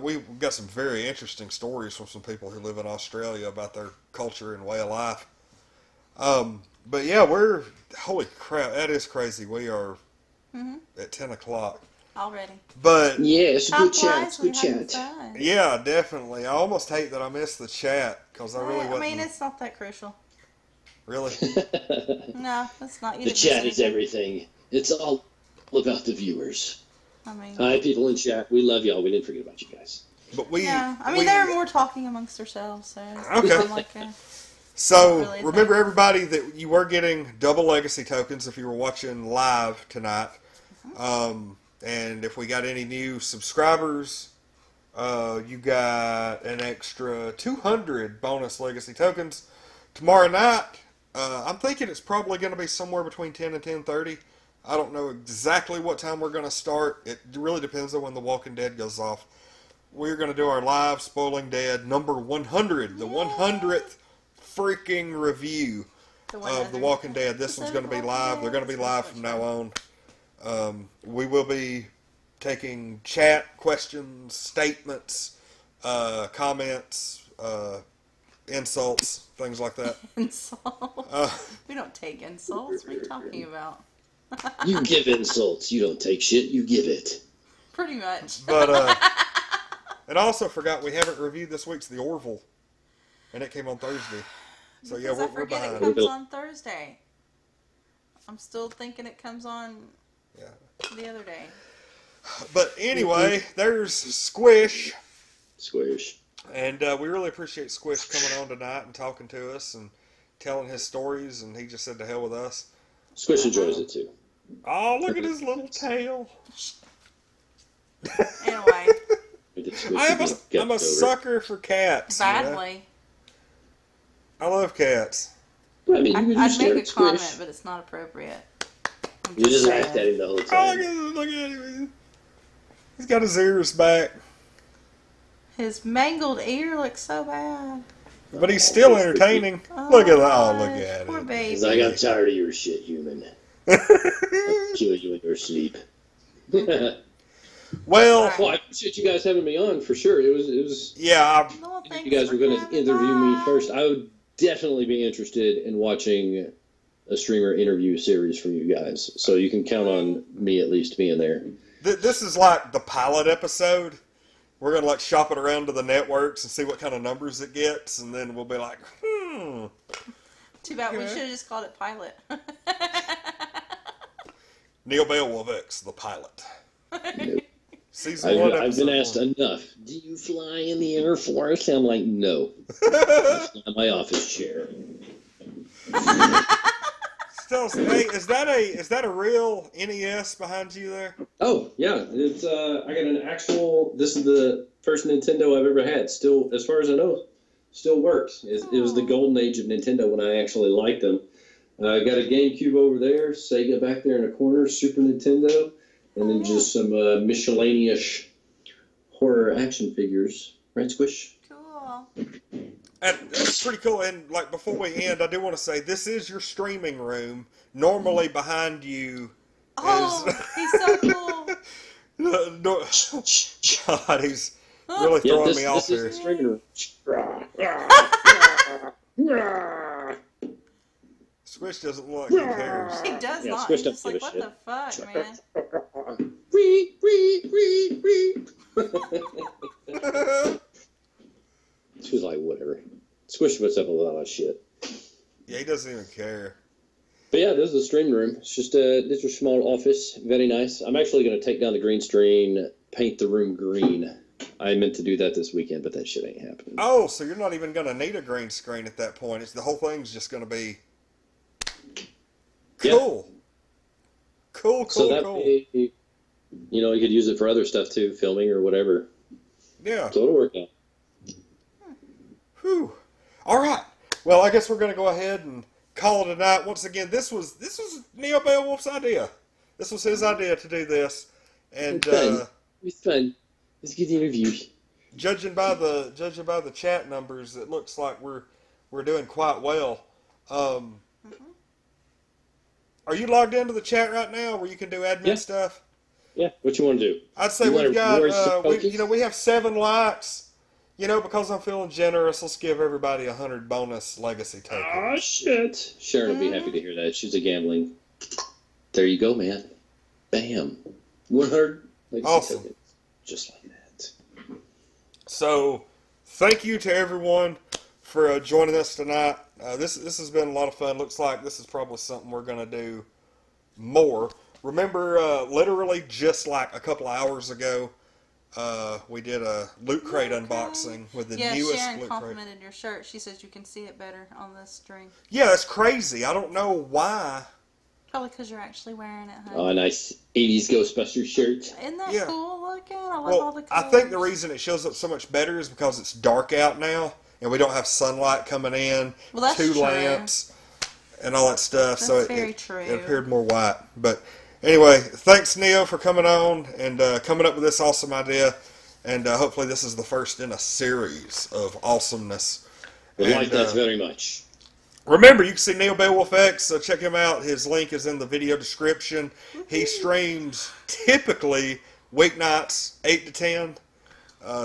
We've got some very interesting stories from some people who live in Australia about their culture and way of life. But yeah, holy crap, that is crazy. We are at 10 o'clock. Already. But yeah, it's a good chat. It's good chat. Yeah, definitely. I almost hate that I missed the chat because I really wasn't. I mean, it's not that crucial. Really? No, it's not. The chat is everything. It's all about the viewers. I mean, hi, people in chat. We love y'all. We didn't forget about you guys. But they're more talking amongst ourselves. So okay. So remember, everybody, that you were getting double legacy tokens if you were watching live tonight. And if we got any new subscribers, you got an extra 200 bonus legacy tokens tomorrow night. I'm thinking it's probably going to be somewhere between 10 and 10:30. I don't know exactly what time we're going to start. It really depends on when The Walking Dead goes off. We're going to do our live Spoiling Dead number 100, the 100th freaking review of The Walking Dead. This one's going to be live. They're going to be live from now on. We will be taking chat, questions, statements, comments, insults, things like that. Insults? We don't take insults. What are you talking about? You give insults. You don't take shit. You give it. Pretty much. But, and I also forgot we haven't reviewed this week's The Orville. And it came on Thursday. So because yeah, we're behind. It comes on Thursday. I'm still thinking it comes on the other day. But anyway, there's Squish. Squish. And we really appreciate Squish coming on tonight and talking to us and telling his stories. And he just said to hell with us. Squish enjoys it too. Oh, look at his little tail. Anyway. I'm a sucker for cats. Badly. I love cats. I mean, I'd make a comment, but it's not appropriate. You just laughed at him the whole time. Oh, look at him. He's got his ears back. His mangled ear looks so bad. But he's still entertaining. Look at that. Oh, look at poor it. Baby. I got tired of your shit, human. I'll kill you in your sleep. Well, I appreciate you guys having me on for sure. It was. Yeah. If you guys were going to interview me first, I would definitely be interested in watching a streamer interview series from you guys. So you can count on me at least being there. This is like the pilot episode. We're going to like shop it around to the networks and see what kind of numbers it gets. And then we'll be like, Too bad we should have just called it Pilot. NeobeowulfX, the pilot. Nope. Season 1, I've been asked enough. Do you fly in the Air Force? I'm like, no. I fly in my office chair. Hey, is that a real NES behind you there? Oh yeah, it's I got an actual. This is the first Nintendo I've ever had. Still, as far as I know, still works. It was the golden age of Nintendo when I actually liked them. I got a GameCube over there, Sega back there in the corner, Super Nintendo, and then just some miscellaneous horror action figures. Right, Squish? Cool. That's pretty cool. And like before we end, I do want to say this is your streaming room. Normally behind you is he's so cool. God, he's really throwing me off here. This is the streaming room. Squish doesn't look like he cares. He does not. Squish He's just doesn't like, give what a the fuck, man? She was like, whatever. Squish puts up a lot of shit. Yeah, he doesn't even care. But yeah, this is the stream room. It's just a small office. Very nice. I'm actually going to take down the green screen, paint the room green. I meant to do that this weekend, but that shit ain't happening. Oh, so you're not even going to need a green screen at that point. The whole thing's just going to be cool. Yeah. Cool. So that way, you could use it for other stuff too, filming or whatever. Yeah. So it'll work out. Whew. All right. Well, I guess we're going to go ahead and call it a night. Once again, this was Neobeowulf's idea. This was his idea to do this, and It's fun. Let's get the interview. Judging by the chat numbers, it looks like we're doing quite well. Are you logged into the chat right now where you can do admin stuff? Yeah. What you want to do? I'd say we've got we have 7 likes. Because I'm feeling generous, let's give everybody 100 bonus legacy tokens. Oh shit! Sharon will be happy to hear that. She's a gambling. There you go, man. Bam. 100 legacy tokens. Just like that. So, thank you to everyone for joining us tonight. This has been a lot of fun. Looks like this is probably something we're going to do more. Remember, literally just like a couple hours ago, we did a loot crate unboxing with the newest Sharon loot complimented crate. your shirt. She says you can see it better on this stream. Yeah, that's crazy. I don't know why. Probably because you're actually wearing it, honey. Oh, a nice 80s Ghostbusters shirt. Isn't that cool looking? I love all the colors. I think the reason it shows up so much better is because it's dark out now, and we don't have sunlight coming in, well, that's 2 true. lamps, and all that stuff. That's so it appeared more white. But anyway, thanks, Neo, for coming on and coming up with this awesome idea. And hopefully this is the first in a series of awesomeness. We like that very much. Remember, you can see NeobeowulfX, so check him out. His link is in the video description. He streams typically weeknights, 8 to 10.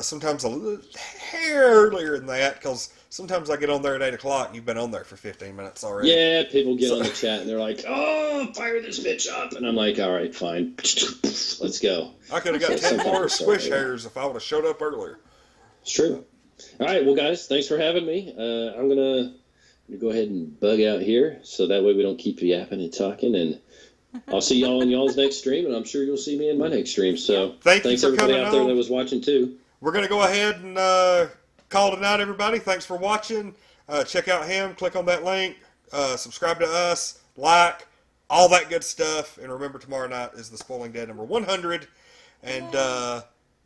Sometimes a little hair earlier than that, because sometimes I get on there at 8 o'clock and you've been on there for 15 minutes already. Yeah, people get on the chat and they're like, oh, fire this bitch up. And I'm like, all right, fine. Let's go. I could have got 10 more squish hairs if I would have showed up earlier. It's true. All right, well, guys, thanks for having me. I'm going to go ahead and bug out here so that way we don't keep yapping and talking. And I'll see y'all in y'all's next stream, and I'm sure you'll see me in my next stream. So thanks everybody out there that was watching, too. We're going to go ahead and call it a night, everybody. Thanks for watching. Check out him. Click on that link. Subscribe to us. Like. All that good stuff. And remember, tomorrow night is the Spoiling Dead number 100. And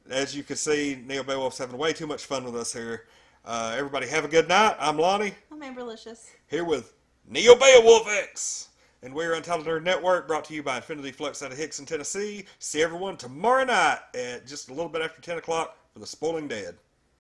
as you can see, Neobeowulf's having way too much fun with us here. Everybody have a good night. I'm Lonnie. I'm Amberlicious. Here with NeobeowulfX. And we're Untitled Nerd Network, brought to you by Infinity Flux out of Hickson, Tennessee. See everyone tomorrow night at just a little bit after 10 o'clock for the Spoiling Dead.